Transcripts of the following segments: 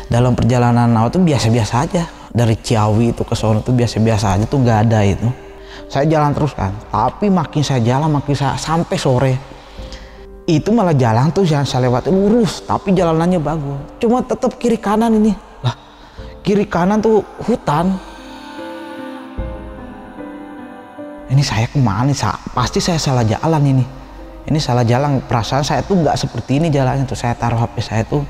dalam perjalanan awal tuh biasa-biasa aja. Dari Ciawi itu ke sono tuh biasa-biasa aja tuh, nggak ada itu. Saya jalan terus kan, tapi makin saya jalan makin saya sampai sore itu malah jalan tuh yang saya lewati lurus, tapi jalanannya bagus. Cuma tetap kiri kanan ini, lah kiri kanan tuh hutan. Ini saya kemana? Pasti saya salah jalan ini. Ini salah jalan. Perasaan saya tuh nggak seperti ini jalannya tuh. Saya taruh HP saya tuh,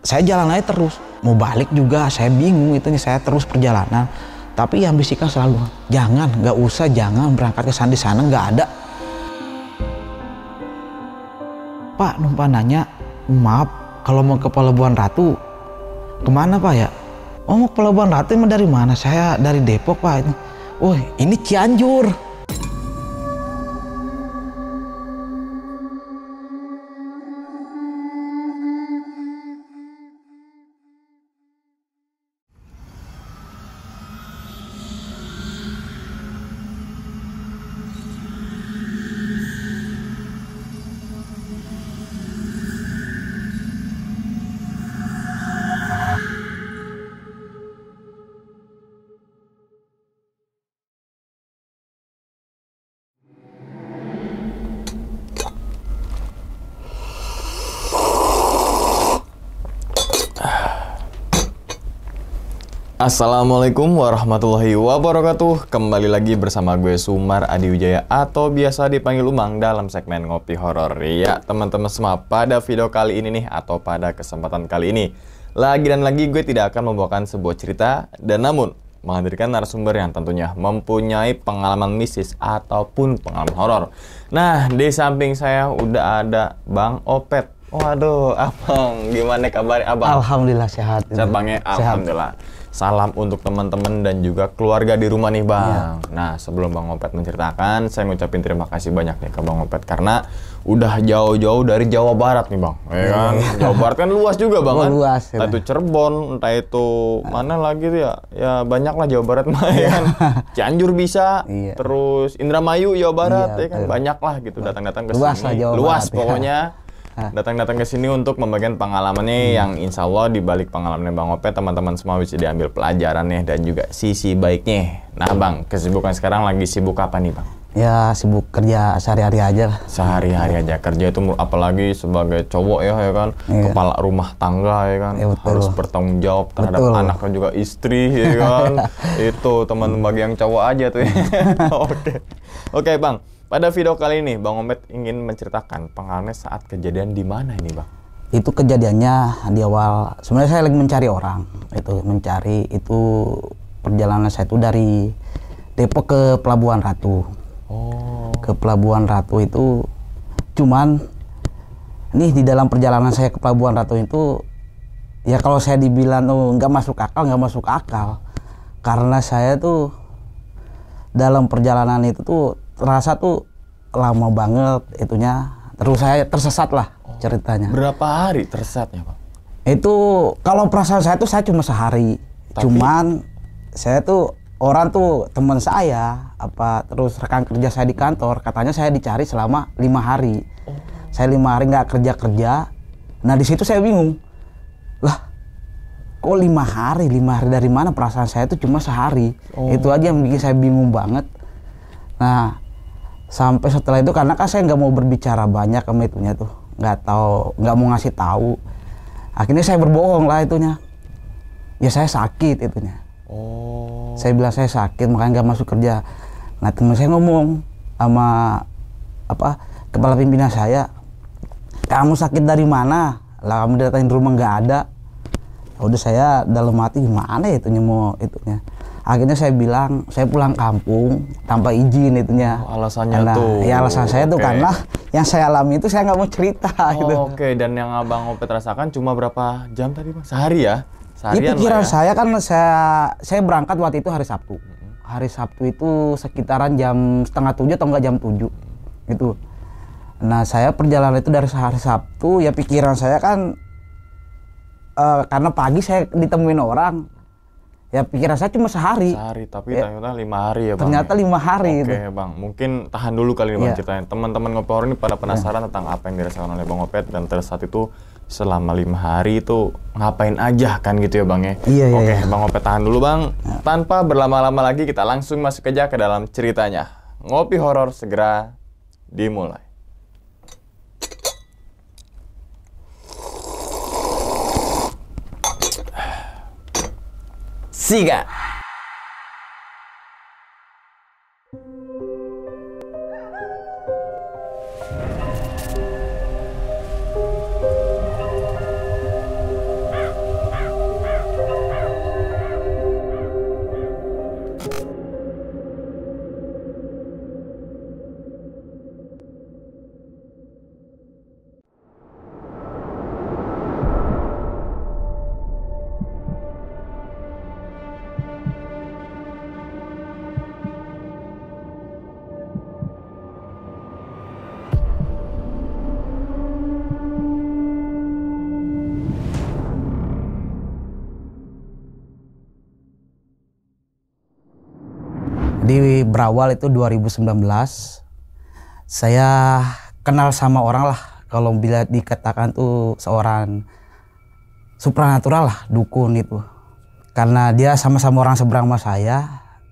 saya jalan aja terus. Mau balik juga saya bingung itu, saya terus perjalanan. Tapi yang bisikan selalu, jangan, nggak usah, jangan berangkat ke sana, di sana nggak ada. Pak, numpang nanya, maaf, kalau mau ke Pelabuhan Ratu, kemana Pak ya? Oh, mau ke Pelabuhan Ratu emang dari mana? Saya dari Depok Pak. Oh, ini Cianjur. Assalamualaikum warahmatullahi wabarakatuh. Kembali lagi bersama gue Sumar Adi Wijaya atau biasa dipanggil Umang dalam segmen Ngopi Horor. Ya teman-teman semua, pada video kali ini nih atau pada kesempatan kali ini lagi dan lagi gue tidak akan membawakan sebuah cerita dan namun menghadirkan narasumber yang tentunya mempunyai pengalaman mistis ataupun pengalaman horor. Nah, di samping saya udah ada Bang Opet. Waduh, Abang, gimana kabar Abang? Alhamdulillah sehat. Sehat Bang ya? Alhamdulillah. Salam untuk teman-teman dan juga keluarga di rumah nih Bang. Iya. Nah, sebelum Bang Opet menceritakan, saya ngucapin terima kasih banyak nih ke Bang Opet karena udah jauh-jauh dari Jawa Barat nih Bang. Ya kan? Jawa Barat kan luas juga Bang. Kan? Luas. Entah itu Cirebon, entah itu mana lagi tuh ya. Ya banyak lah Jawa Barat mah ya kan. Cianjur bisa, terus Indramayu Jawa Barat ya kan. Banyak lah gitu datang-datang ke sini. Luas lah Jawa Luas Barat, pokoknya. Datang-datang ke sini untuk membagikan pengalamannya yang insya Allah di balik pengalamannya Bang Opet teman-teman semua bisa diambil pelajarannya dan juga sisi baiknya. Nah Bang, kesibukan sekarang lagi sibuk apa nih Bang? Ya sibuk kerja sehari-hari aja lah. Sehari-hari aja kerja itu apalagi sebagai cowok ya kan, kepala rumah tangga ya kan, harus bertanggung jawab terhadap anak dan juga istri ya kan. Itu teman bagi yang cowok aja tuh ya. Oke Bang. Pada video kali ini, Bang Opet ingin menceritakan pengalaman saat kejadian di mana ini, Bang? Itu kejadiannya di awal, sebenarnya saya lagi mencari orang. Itu perjalanan saya itu dari Depok ke Pelabuhan Ratu. Oh. Ke Pelabuhan Ratu itu, cuman nih di dalam perjalanan saya ke Pelabuhan Ratu itu, ya kalau saya dibilang nggak masuk akal. Karena saya tuh dalam perjalanan itu tuh terasa tuh lama banget itunya, terus saya tersesat lah ceritanya. Berapa hari tersesatnya Pak? Itu kalau perasaan saya tuh saya cuma sehari. Cuman saya tuh orang tuh teman saya terus rekan kerja saya di kantor katanya saya dicari selama 5 hari. Saya 5 hari nggak kerja. Nah di situ saya bingung lah, kok 5 hari dari mana, perasaan saya tuh cuma sehari. Itu aja yang bikin saya bingung banget. Nah sampai setelah itu karena kan saya nggak mau berbicara banyak sama itunya tuh, nggak mau ngasih tahu. Akhirnya saya berbohong lah itunya. Ya saya sakit itunya. Saya bilang saya sakit makanya nggak masuk kerja. Nah teman saya ngomong sama kepala pimpinan saya, kamu sakit dari mana? Lah kamu datangin rumah nggak ada. Udah saya dalam hati gimana ya itunya mau itunya. Akhirnya saya bilang saya pulang kampung tanpa izin itunya. Alasannya tuh? Ya alasan saya tuh karena yang saya alami itu saya nggak mau cerita gitu. Oke, dan yang Abang Opet rasakan cuma berapa jam tadi Bang? Sehari ya? Seharian itu pikiran saya kan saya berangkat waktu itu hari Sabtu. Hari Sabtu itu sekitaran jam setengah 7 atau enggak jam 7 gitu. Nah saya perjalanan itu dari hari Sabtu, ya pikiran saya kan karena pagi saya ditemuin orang. Ya pikiran saya cuma sehari. Tapi ternyata 5 hari ya Bang. Ternyata 5 hari. Oke Bang, mungkin tahan dulu kali ini Bang ceritanya. Teman-teman Ngopi Horor ini pada penasaran tentang apa yang dirasakan oleh Bang Opet dan saat itu selama 5 hari itu ngapain aja kan gitu ya Bang ya. Iya, iya, Oke, iya. Bang Ope tahan dulu Bang. Tanpa berlama-lama lagi kita langsung masuk aja ke dalam ceritanya. Ngopi horor segera dimulai. Siga. Di berawal itu 2019, saya kenal sama orang lah, kalau bila dikatakan tuh seorang supranatural lah, dukun itu. Karena dia sama-sama orang seberang sama saya.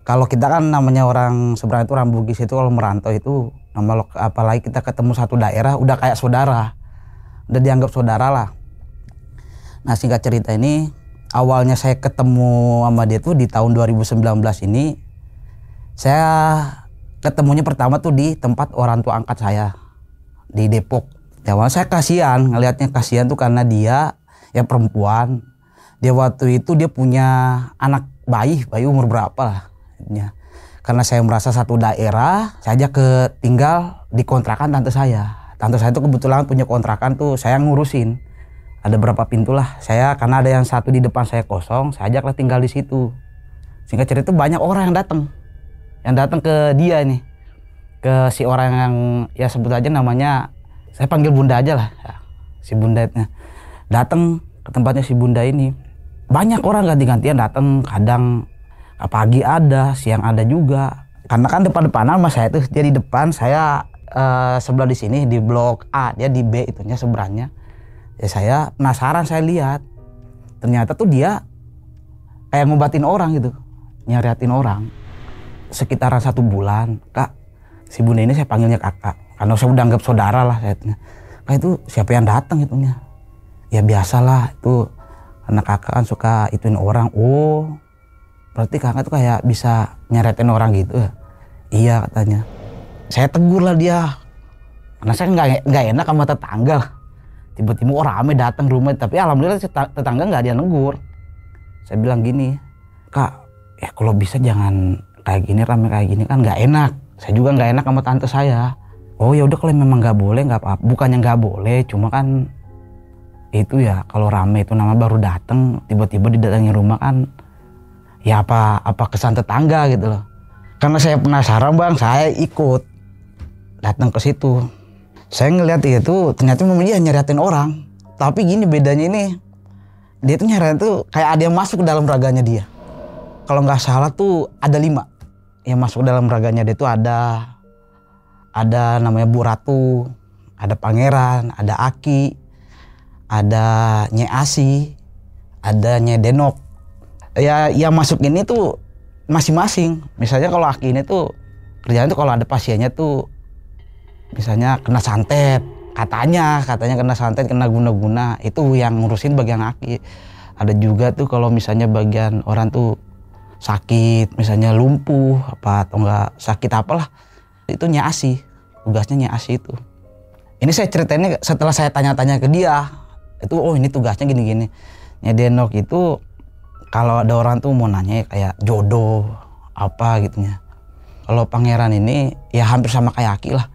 Kalau kita kan namanya orang seberang itu, orang Bugis itu kalau merantau itu, apalagi kita ketemu satu daerah udah kayak saudara, udah dianggap saudara lah. Nah singkat cerita ini, awalnya saya ketemu sama dia tuh di tahun 2019 ini. Saya ketemunya pertama tuh di tempat orang tua angkat saya di Depok. Awalnya saya kasihan, ngelihatnya kasihan tuh karena dia ya perempuan. Dia waktu itu dia punya anak bayi umur berapa lah. Ya. Karena saya merasa satu daerah, saya ajak tinggal di kontrakan tante saya. Tante saya tuh kebetulan punya kontrakan tuh, saya ngurusin. Ada berapa pintu lah. Saya karena ada yang satu di depan saya kosong, saya ajaklah tinggal di situ. Singkat cerita banyak orang yang datang ke dia nih, ke si orang yang ya sebut aja namanya, saya panggil Bunda aja lah ya, si Bunda itu datang ke tempatnya si Bunda ini. Banyak orang ganti-gantian datang, kadang pagi ada, siang ada juga. Karena kan depan-depanan sama saya tuh, dia di depan, saya sebelah di sini di blok A, dia di B itunya seberangnya. Ya saya penasaran, saya lihat ternyata tuh dia kayak ngobatin orang gitu, nyariatin orang. Sekitaran 1 bulan, Kak, si Bunda ini saya panggilnya kakak, karena saya udah anggap saudara lah. Kak, itu siapa yang datang itunya? Ya biasalah, itu karena kakak kan suka ituin orang. Oh, berarti kakak tuh kayak bisa nyeretin orang gitu ya? Iya katanya. Saya tegur lah dia, karena saya nggak enak sama tetangga lah. Tiba-tiba orang rame datang rumah, tapi alhamdulillah tetangga nggak ada yang negur. Saya bilang gini, Kak, ya kalau bisa jangan kayak gini, rame kayak gini kan nggak enak. Saya juga nggak enak sama tante saya. Oh ya udah, kalau memang nggak boleh nggak apa-apa. Bukannya nggak boleh, cuma kan itu ya kalau rame itu nama baru datang, tiba-tiba didatangi rumah kan, ya apa kesan tetangga gitu loh. Karena saya penasaran Bang, saya ikut datang ke situ. Saya ngeliat itu ternyata memang dia nyariatin orang. Tapi gini bedanya ini, dia tuh nyariatin tuh kayak ada yang masuk ke dalam raganya dia. Kalau nggak salah tuh ada 5 yang masuk dalam raganya dia. Tuh ada namanya Bu Ratu, ada Pangeran, ada Aki, ada Nyai Asi, ada Nyai Denok. Ya yang masuk ini tuh masing-masing. Misalnya kalau Aki ini tuh kerjaan tuh kalau ada pasiennya tuh misalnya kena santet, katanya kena santet, kena guna-guna, itu yang ngurusin bagian Aki. Ada juga tuh kalau misalnya bagian orang tuh sakit, misalnya lumpuh apa atau enggak sakit apalah, itu Nyai Asi, tugasnya Nyai Asi itu. Ini saya ceritainnya setelah saya tanya-tanya ke dia, itu oh ini tugasnya gini-gini. Nyai Denok itu kalau ada orang tuh mau nanya kayak jodoh apa gitunya. Kalau Pangeran ini ya hampir sama kayak Aki lah.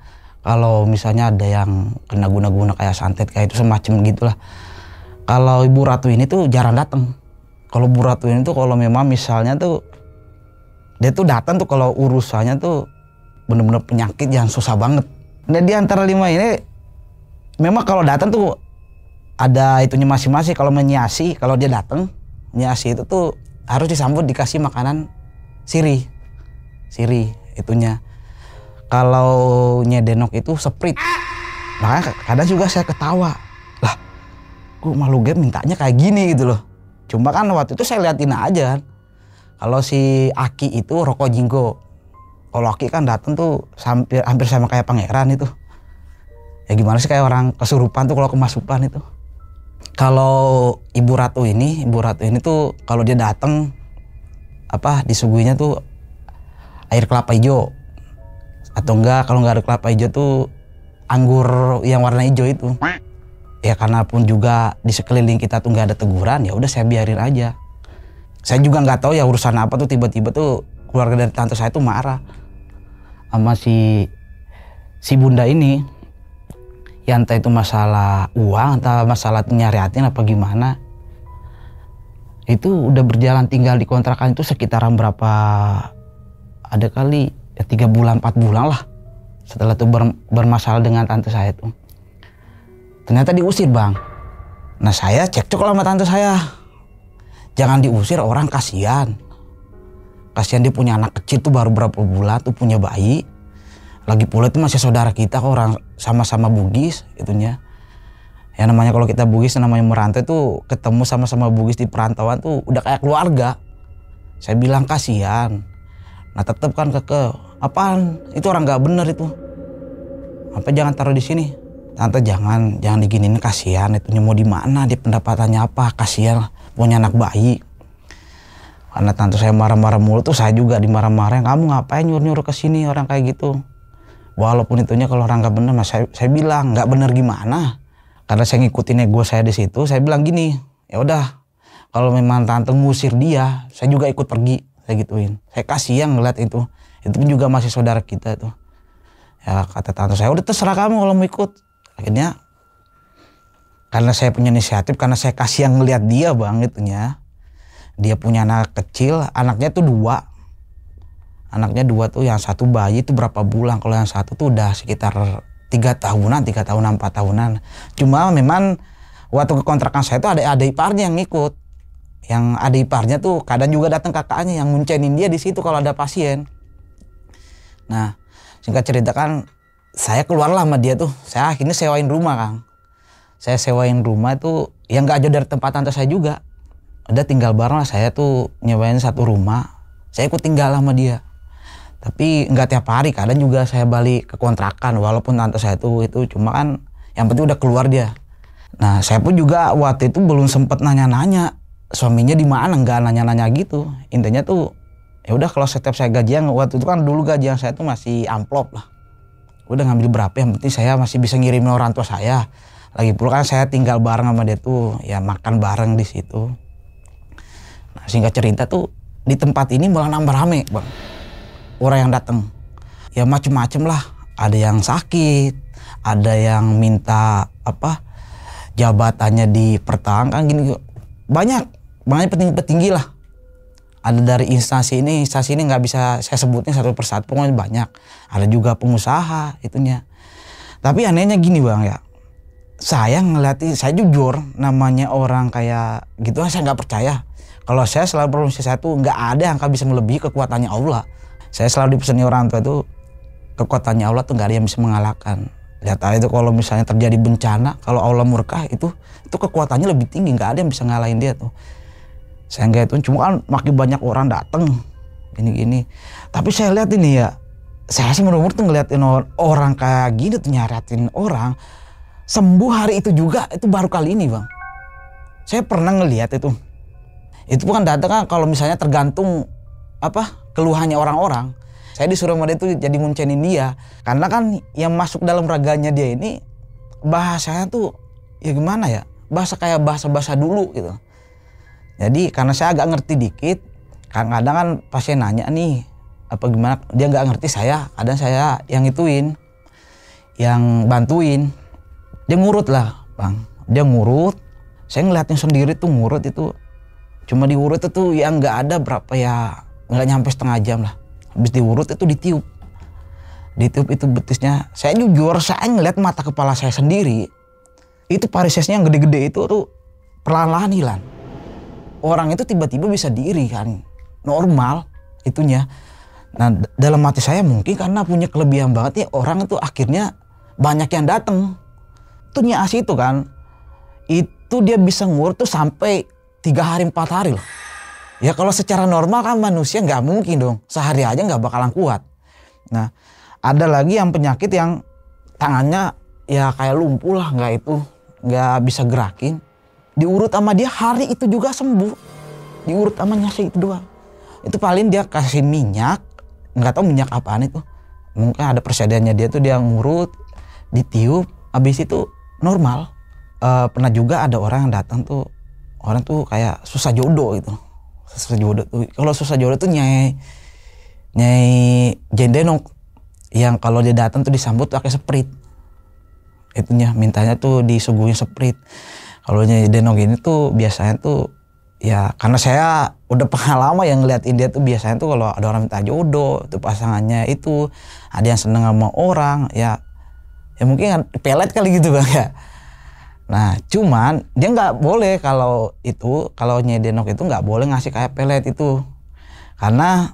Kalau misalnya ada yang kena guna-guna kayak santet kayak itu semacam gitulah. Kalau Ibu Ratu ini tuh jarang datang. Kalau Bu Ratu ini tuh kalau memang misalnya tuh dia tuh datang tuh kalau urusannya tuh bener-bener penyakit yang susah banget. Nah di antara 5 ini memang kalau datang tuh ada itunya masing-masing. Kalau menyiasi, kalau dia datang nyiasi itu tuh harus disambut dikasih makanan siri itunya. Kalau Nyai Denok itu sprite. Makanya kadang juga saya ketawa lah, kok makhluk gaib mintanya kayak gini gitu loh. Cuma kan waktu itu saya liatin aja. Kalau si Aki itu rokok jinggo. Kalau Aki kan datang tuh hampir sama kayak pangeran itu. Ya gimana sih kayak orang kesurupan tuh kalau kemasukan itu. Kalau Ibu Ratu ini tuh kalau dia datang disuguhinya tuh air kelapa hijau. Atau enggak kalau nggak ada kelapa hijau tuh anggur yang warna hijau itu. Ya karena pun juga di sekeliling kita tuh nggak ada teguran, ya udah saya biarin aja. Saya juga nggak tahu ya urusan apa tuh tiba-tiba tuh keluarga dari tante saya tuh marah sama si bunda ini. Ya entah itu masalah uang, entah masalah nyariatin apa gimana. Itu udah berjalan tinggal di kontrakan itu sekitaran berapa, ada kali ya 3 bulan 4 bulan lah. Setelah itu bermasalah dengan tante saya tuh. Ternyata diusir bang. Nah saya cekcok sama tante saya. Jangan diusir, orang kasihan. Kasihan dia punya anak kecil tuh baru berapa bulan tuh punya bayi. Lagi pula itu masih saudara kita kok, orang sama-sama Bugis itunya. Ya namanya kalau kita Bugis namanya merantau tuh ketemu sama-sama Bugis di perantauan tuh udah kayak keluarga. Saya bilang kasihan. Nah tetep kan apaan? Itu orang nggak bener itu. Apa jangan taruh di sini? Tante jangan diginiin, kasihan itu mau di mana, dia pendapatannya apa, kasihan punya anak bayi. Karena tante saya marah-marah mulu tuh saya juga dimarah-marahin, kamu ngapain nyuruh-nyuruh ke sini orang kayak gitu. Walaupun itunya kalau orang nggak bener, mas saya bilang nggak bener gimana. Karena saya ngikutin ego saya di situ, saya bilang gini, ya udah kalau memang tante ngusir dia, saya juga ikut pergi, saya gituin. Saya kasihan ngeliat itu pun juga masih saudara kita tuh. Ya kata tante saya, udah terserah kamu kalau mau ikut. Akhirnya karena saya punya inisiatif, karena saya kasihan ngelihat dia bang itunya. Dia punya anak kecil, anaknya tuh 2. Anaknya 2 tuh, yang satu bayi tuh berapa bulan, kalau yang satu tuh udah sekitar 3 tahunan, 4 tahunan. Cuma memang waktu ke kontrakan saya tuh ada adik iparnya yang ngikut. Yang adik iparnya tuh kadang juga datang kakaknya yang nguncenin dia di situ kalau ada pasien. Nah, singkat cerita kan saya keluarlah sama dia tuh. Saya akhirnya sewain rumah Kang. Saya sewain rumah itu yang gak jauh dari tempat tante saya juga. Udah tinggal bareng lah, saya tuh nyewain satu rumah. Saya ikut tinggal sama dia. Tapi nggak tiap hari, kadang juga saya balik ke kontrakan. Walaupun tante saya tuh itu cuma kan yang penting udah keluar dia. Nah saya pun juga waktu itu belum sempet nanya-nanya suaminya di mana, nggak nanya-nanya gitu. Intinya tuh ya udah kalau setiap saya gajian, waktu itu kan dulu gajian saya tuh masih amplop lah. Udah ngambil berapa, yang penting saya masih bisa ngirimin orang tua saya. Lagi pula kan saya tinggal bareng sama dia tuh, ya makan bareng di situ. Nah singkat cerita tuh di tempat ini malah nambah rame bang. Orang yang datang, ya macem-macem lah. Ada yang sakit, ada yang minta jabatannya dipertahankan gini. Banyak petinggi-petinggi lah. Ada dari instansi ini nggak bisa saya sebutin satu persatu, pokoknya banyak. Ada juga pengusaha itunya. Tapi anehnya gini bang ya, saya ngeliatin, saya jujur namanya orang kayak gitu saya nggak percaya. Kalau saya selalu berfungsi saya tuh nggak ada yang akan bisa melebihi kekuatannya Allah. Saya selalu dipesani orang tua itu kekuatannya Allah tuh nggak ada yang bisa mengalahkan. Lihat aja itu kalau misalnya terjadi bencana, kalau Allah murka itu kekuatannya lebih tinggi, nggak ada yang bisa ngalahin dia tuh. Saya nggak itu, cuma kan makin banyak orang datang gini-gini. Tapi saya lihat ini ya, saya sih menurut tuh ngeliatin orang kayak gini tuh nyaratin orang sembuh hari itu juga, itu baru kali ini bang. Saya pernah ngelihat itu bukan datang kan kalau misalnya tergantung keluhannya orang-orang. Saya disuruh sama dia tuh jadi nguncenin dia, karena kan yang masuk dalam raganya dia ini bahasanya tuh ya gimana ya, bahasa kayak bahasa dulu gitu. Jadi karena saya agak ngerti dikit, kadang-kadang kan pasien nanya nih apa gimana, dia nggak ngerti saya, kadang saya yang ituin, yang bantuin. Dia ngurut lah bang, dia ngurut. Saya ngeliatin sendiri tuh ngurut itu, cuma diurut itu yang nggak ada berapa ya, nggak nyampe setengah jam lah. Habis diurut itu ditiup itu betisnya. Saya jujur, saya ngeliat mata kepala saya sendiri, itu varisesnya yang gede-gede itu tuh perlahan-lahan hilang. Orang itu tiba-tiba bisa diri kan, normal itunya. Nah dalam hati saya mungkin karena punya kelebihan banget ya, orang itu akhirnya banyak yang datang. Itu nyias itu kan, itu tuh dia bisa ngurut tuh sampai 3 hari 4 hari loh. Ya kalau secara normal kan manusia nggak mungkin dong, sehari aja nggak bakalan kuat. Nah ada lagi yang penyakit yang tangannya ya kayak lumpuh lah, nggak bisa gerakin. Diurut sama dia hari itu juga sembuh, diurut sama nyasi itu doang. Itu paling dia kasih minyak, nggak tahu minyak apaan itu. Mungkin ada persediaannya dia tuh, dia ngurut, ditiup, habis itu normal. Pernah juga ada orang yang datang tuh, orang tuh kayak susah jodoh gitu. Susah jodoh tuh, kalau susah jodoh tuh nyai jendenok yang kalau dia datang tuh disambut pakai Sprite. Itunya mintanya tuh disuguhin Sprite. Kalau nyai jendenok ini tuh biasanya tuh ya karena saya udah pengalaman yang ngeliatin dia tuh biasanya tuh kalau ada orang minta jodoh tuh pasangannya itu ada yang seneng sama orang ya mungkin pelet kali gitu bang ya. Nah cuman dia nggak boleh kalau Nyai Denok itu nggak boleh ngasih kayak pelet itu, karena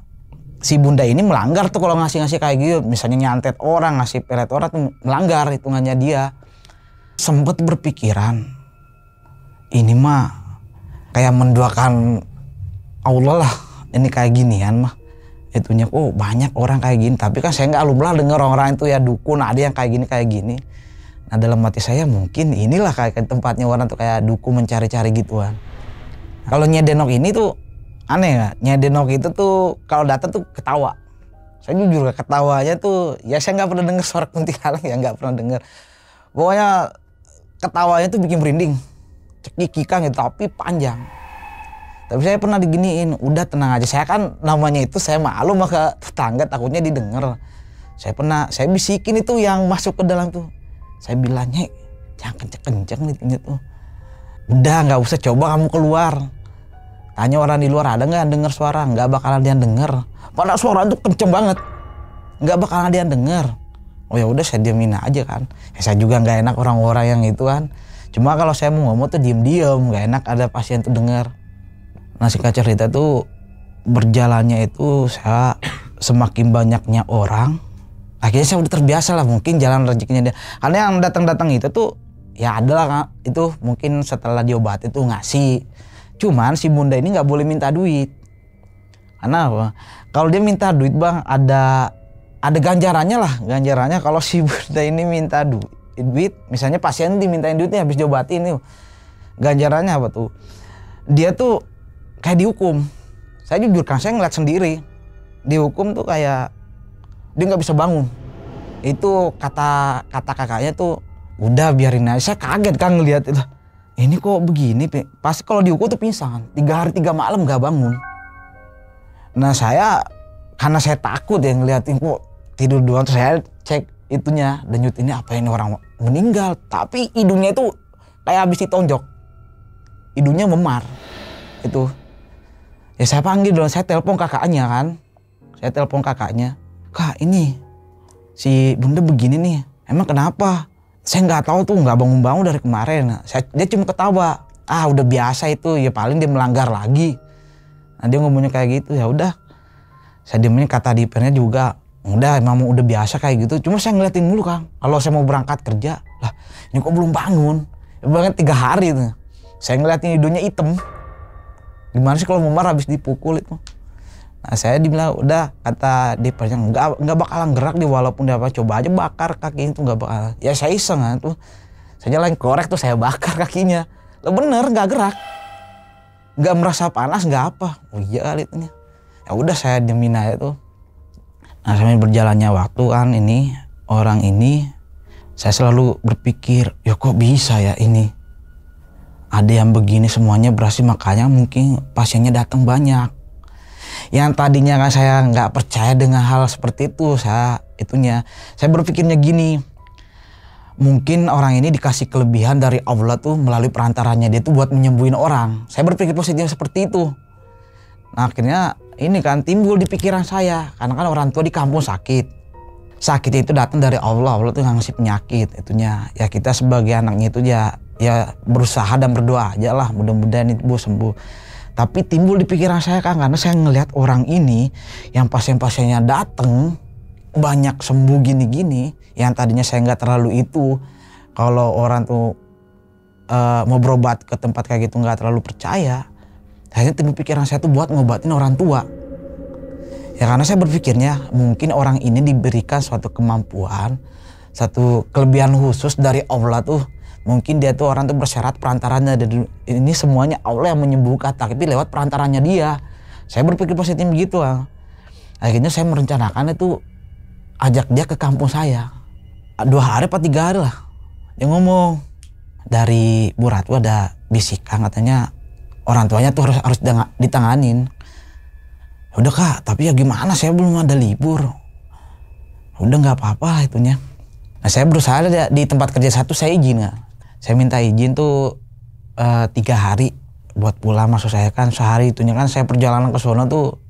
si bunda ini melanggar tuh kalau ngasih kayak gitu. Misalnya nyantet orang, ngasih pelet orang tuh melanggar hitungannya dia. Sempet berpikiran ini mah kayak menduakan Allah lah, ini kayak ginian mah itunya. Oh banyak orang kayak gini, tapi kan saya nggak lumrah denger orang itu ya dukun ada yang kayak gini. Nah dalam hati saya mungkin inilah kayak tempatnya orang tuh kayak dukun mencari-cari gituan. Kalau Nyai Denok ini tuh aneh ya, Nyai Denok itu tuh kalau datang tuh ketawa. Saya jujur ketawanya tuh ya saya nggak pernah dengar suara kuntilanak ya, nggak pernah dengar. Pokoknya ketawanya tuh bikin merinding, cekikikang gitu tapi panjang. Tapi saya pernah diginiin, udah tenang aja. Saya kan namanya itu saya malu maka tetangga takutnya didengar. Saya bisikin itu yang masuk ke dalam tuh. Saya bilangnya jangan kenceng-kenceng nih tuh. Udah nggak usah, coba kamu keluar. Tanya orang di luar ada nggak yang dengar suara, nggak bakalan dia denger. Padahal suara itu kenceng banget, nggak bakalan dia denger. Oh ya udah saya diemin aja kan. Ya, saya juga nggak enak orang-orang yang itu kan. Cuma kalau saya mau ngomong tuh diem-diem, nggak enak ada pasien tuh denger. Nah singkat cerita tuh berjalannya itu saya semakin banyaknya orang. Akhirnya saya udah terbiasa lah, mungkin jalan rezekinya dia. Karena yang datang-datang itu tuh ya adalah kan, itu mungkin setelah diobati tuh ngasih. Cuman si bunda ini nggak boleh minta duit. Karena apa? Kalau dia minta duit bang ada ganjarannya lah. Ganjarannya kalau si bunda ini minta duit, misalnya pasien dimintain duitnya habis diobatin nih. Ganjarannya apa tuh? Dia tuh kayak dihukum. Saya jujur kan saya ngeliat sendiri. Dihukum tuh kayak dia nggak bisa bangun. Itu kata kakaknya tuh udah biarin aja. Saya kaget kan ngeliat itu. Ini kok begini? Pasti kalau dihukum tuh pingsan. 3 hari 3 malam nggak bangun. Nah saya karena saya takut ya ngeliatin kok tidur doang. Terus saya cek itunya denyut ini apa ini orang meninggal. Tapi hidungnya itu kayak habis ditonjok. Hidungnya memar. Itu. Ya saya panggil dong. Saya telepon kakaknya kan. Saya telepon kakaknya. Kak ini si bunda begini nih, emang kenapa? Saya nggak tahu tuh, nggak bangun-bangun dari kemarin. Dia cuma ketawa, udah biasa itu, ya paling dia melanggar lagi. Nah dia ngomongnya kayak gitu, ya udah. Saya diemin, kata dipernya juga, udah emang udah biasa kayak gitu. Cuma saya ngeliatin mulu Kang, kalau saya mau berangkat kerja, lah ini kok belum bangun? Ya, banget 3 hari tuh. Saya ngeliatin hidungnya hitam. Gimana sih kalau memar habis dipukul itu? Nah saya dibilang udah, kata dipernya nggak bakalan gerak dia walaupun dia apa, coba aja bakar kakinya tuh nggak bakal. Ya saya iseng kan tuh, saya nyalain korek tuh saya bakar kakinya. Lo bener nggak gerak, nggak merasa panas nggak apa. Oh iya kali itu. Ya udah saya diemin aja tuh. Nah sampai berjalannya waktu kan ini orang ini saya selalu berpikir ya kok bisa ya ini ada yang begini semuanya berhasil, makanya mungkin pasiennya datang banyak. Yang tadinya kan saya nggak percaya dengan hal seperti itu, saya berpikirnya gini, mungkin orang ini dikasih kelebihan dari Allah tuh melalui perantaranya dia tuh buat menyembuhin orang. Saya berpikir positif seperti itu. Nah akhirnya ini kan timbul di pikiran saya, karena kan orang tua di kampung sakit itu datang dari Allah tuh yang ngasih penyakit itunya. Ya kita sebagai anaknya itu ya berusaha dan berdoa aja lah, mudah-mudahan ibu sembuh. Tapi timbul di pikiran saya kan, karena saya ngelihat orang ini yang pasien-pasiennya datang banyak sembuh gini-gini, yang tadinya saya nggak terlalu itu. Kalau orang tuh mau berobat ke tempat kayak gitu nggak terlalu percaya, akhirnya timbul pikiran saya tuh buat ngobatin orang tua. Ya karena saya berpikirnya mungkin orang ini diberikan suatu kemampuan, satu kelebihan khusus dari Allah tuh. Mungkin dia tuh orang tuh bersyarat perantaranya, dan ini semuanya Allah yang menyembuhkan, tapi lewat perantaranya dia. Saya berpikir positif begitu. Akhirnya saya merencanakan itu ajak dia ke kampung saya. 2 hari apa 3 hari lah. Dia ngomong, dari Bu Ratu ada bisikan katanya orang tuanya tuh harus ditanganin. Udah Kak, tapi ya gimana, saya belum ada libur. Udah nggak apa-apa itunya. Nah saya berusaha di tempat kerja satu saya izin ya. Saya minta izin tuh 3 hari buat pulang. Maksud saya kan sehari itunya kan saya perjalanan ke sono tuh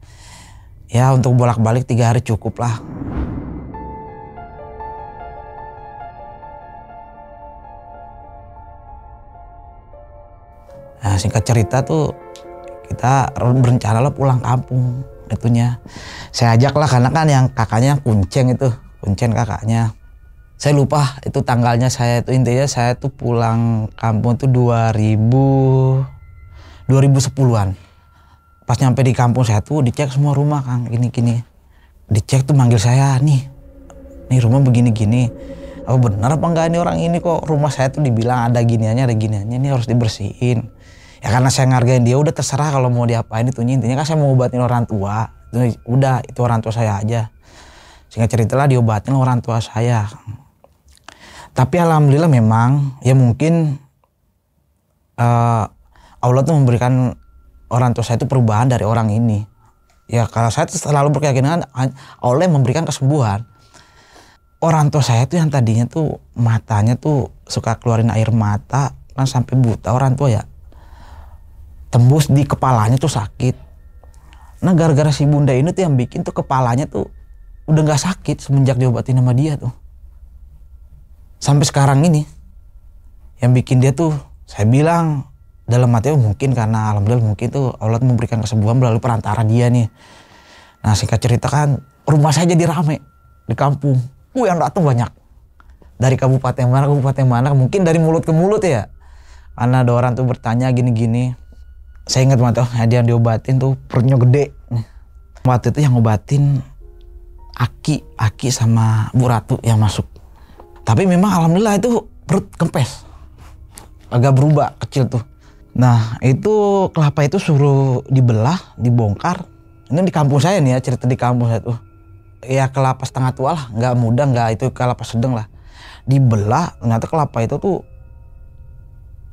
ya untuk bolak-balik 3 hari cukup lah. Nah singkat cerita tuh kita berencana lah pulang kampung itunya. Saya ajak lah karena kan yang kakaknya Kuncen itu, Kuncen kakaknya. Saya lupa itu tanggalnya, saya itu intinya saya tuh pulang kampung tuh 2010-an. Pas nyampe di kampung saya tuh dicek semua rumah Kang, gini-gini. Dicek tuh manggil saya, nih rumah begini-gini. Oh benar apa enggak ini orang ini, kok rumah saya tuh dibilang ada giniannya, ini harus dibersihin. Ya karena saya ngargain dia, udah terserah kalau mau diapain itunya. Intinya kan saya mau obatin orang tua. Udah itu orang tua saya aja. Singkat cerita lah diobatin orang tua saya. Tapi alhamdulillah memang ya mungkin Allah tuh memberikan orang tua saya itu perubahan dari orang ini. Ya kalau saya tuh selalu berkeyakinan Allah yang memberikan kesembuhan. Orang tua saya tuh yang tadinya tuh matanya tuh suka keluarin air mata kan sampai buta orang tua ya. Tembus di kepalanya tuh sakit. Nah gara-gara si bunda ini tuh yang bikin tuh kepalanya tuh udah gak sakit semenjak diobatin sama dia tuh. Sampai sekarang ini yang bikin dia tuh, saya bilang dalam hati mungkin karena alhamdulillah mungkin tuh Allah memberikan kesembuhan melalui perantara dia nih. Nah singkat cerita kan rumah saya jadi rame di kampung. Yang datang banyak dari kabupaten mana, mungkin dari mulut ke mulut ya. Karena ada orang tuh bertanya gini-gini. Saya ingat banget tuh dia yang diobatin tuh perutnya gede. Waktu itu yang ngobatin Aki sama Bu Ratu yang masuk. Tapi memang alhamdulillah itu perut kempes. Agak berubah kecil tuh. Nah itu kelapa itu suruh dibelah, dibongkar. Ini di kampung saya nih ya, cerita di kampung saya tuh. Ya kelapa setengah tua lah, nggak muda, nggak itu kelapa sedang lah. Dibelah, ternyata kelapa itu tuh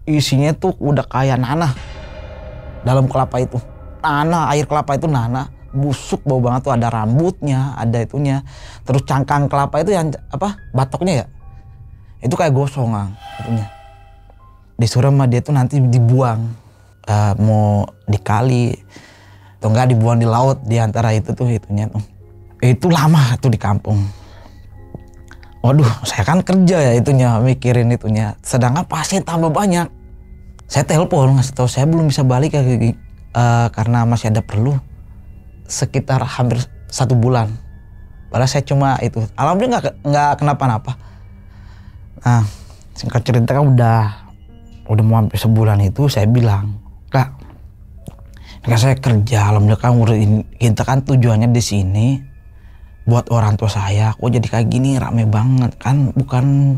isinya tuh udah kayak nanah. Dalam kelapa itu. Nanah, air kelapa itu nanah. Busuk bau banget tuh, ada rambutnya, ada itunya. Terus cangkang kelapa itu yang batoknya ya. Itu kayak gosong itunya. Disuruh sama dia tuh nanti dibuang. Mau dikali atau enggak dibuang di laut, di antara itu tuh itunya tuh. Itu lama tuh di kampung. Waduh, saya kan kerja ya itunya, mikirin itunya. Sedangkan pasien tambah banyak. Saya telepon ngasih tahu saya belum bisa balik karena masih ada perlu. Sekitar hampir 1 bulan. Padahal saya cuma itu. Alhamdulillah nggak kenapa-napa. Nah, singkat cerita kan udah mau hampir sebulan itu saya bilang, Kak, kan saya kerja, alhamdulillah kan kita kan tujuannya di sini buat orang tua saya. Kok jadi kayak gini rame banget kan, bukan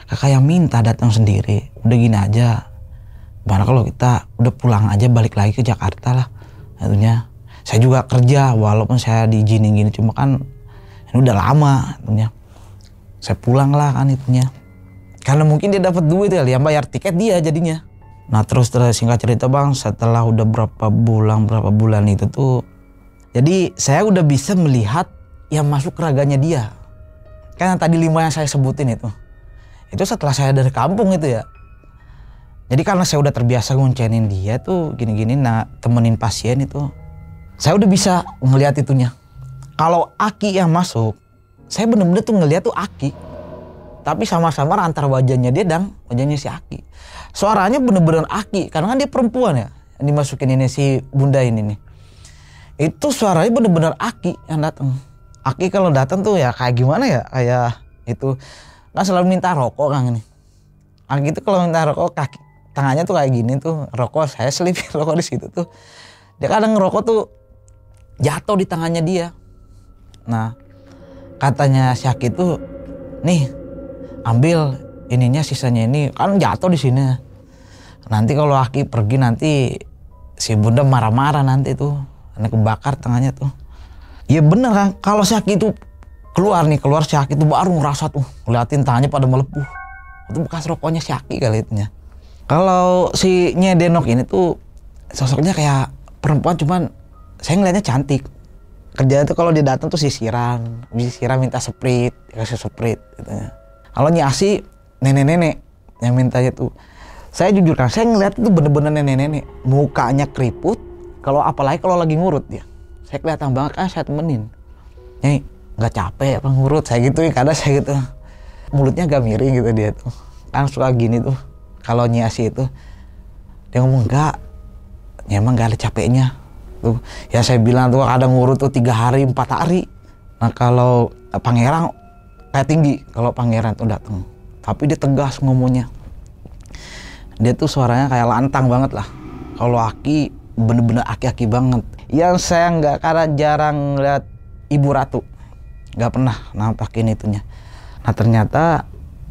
kakak yang minta datang sendiri. Udah gini aja, gimana kalau kita udah pulang aja, balik lagi ke Jakarta lah. Tentunya saya juga kerja walaupun saya diizinin gini, cuma kan ini udah lama tentunya. Saya pulang lah kan itunya. Karena mungkin dia dapat duit ya, yang bayar tiket dia jadinya. Nah terus singkat cerita Bang, setelah udah berapa bulan itu tuh, jadi saya udah bisa melihat yang masuk ke raganya dia. Kan yang tadi 5 yang saya sebutin itu setelah saya dari kampung itu ya. Jadi karena saya udah terbiasa nguncenin dia tuh gini-gini, nah temenin pasien itu, saya udah bisa ngelihat itunya. Kalau Aki yang masuk, saya bener-bener tuh ngelihat tuh Aki. Tapi sama-sama antara wajahnya dia dan wajahnya si Aki. Suaranya bener-bener Aki, karena kan dia perempuan ya. Yang dimasukin ini si bunda ini nih. Itu suaranya bener-bener Aki yang datang. Aki kalau datang tuh ya kayak gimana ya, kayak itu kan selalu minta rokok Kang ini. Aki itu kalau minta rokok tangannya tuh kayak gini tuh, rokok saya selipin rokok di situ tuh. Dia kadang ngerokok tuh jatuh di tangannya dia. Nah, katanya si Aki tuh, nih ambil ininya sisanya ini, kan jatuh di sini. Nanti kalau Aki pergi nanti si Bunda marah-marah nanti tuh, karena kebakar tangannya tuh. Iya bener kan, kalau si Aki itu keluar si Aki itu baru ngerasa tuh, ngeliatin tangannya pada melepuh. Itu bekas rokoknya si Aki kali itunya. Kalau si Nyedenok ini tuh sosoknya kayak perempuan, cuman saya ngeliatnya cantik. Kerjanya tuh kalau dia datang tuh sisiran minta sprit, kasih sprit gitu ya. Kalau Nyi Asi nenek-nenek yang mintanya tuh. Saya jujur kan, saya ngeliat itu bener-bener nenek-nenek, mukanya keriput. Kalau apalagi kalau lagi ngurut dia, saya kelihatan banget kan saya temenin. Nyai nggak capek apa ngurut, saya gitu kadang saya gitu. Mulutnya agak miring gitu dia tuh. Kan suka gini tuh. Kalau Nyi Asi itu dia ngomong enggak, ya emang nggak ada capeknya. Tuh, ya saya bilang tuh kadang ngurut tuh 3 hari 4 hari. Nah kalau Pangeran kayak tinggi, kalau Pangeran tuh datang. Tapi dia tegas ngomongnya. Dia tuh suaranya kayak lantang banget lah. Kalau Aki bener-bener aki-aki banget. Yang saya nggak, karena jarang lihat Ibu Ratu, nggak pernah nampakin itunya. Nah ternyata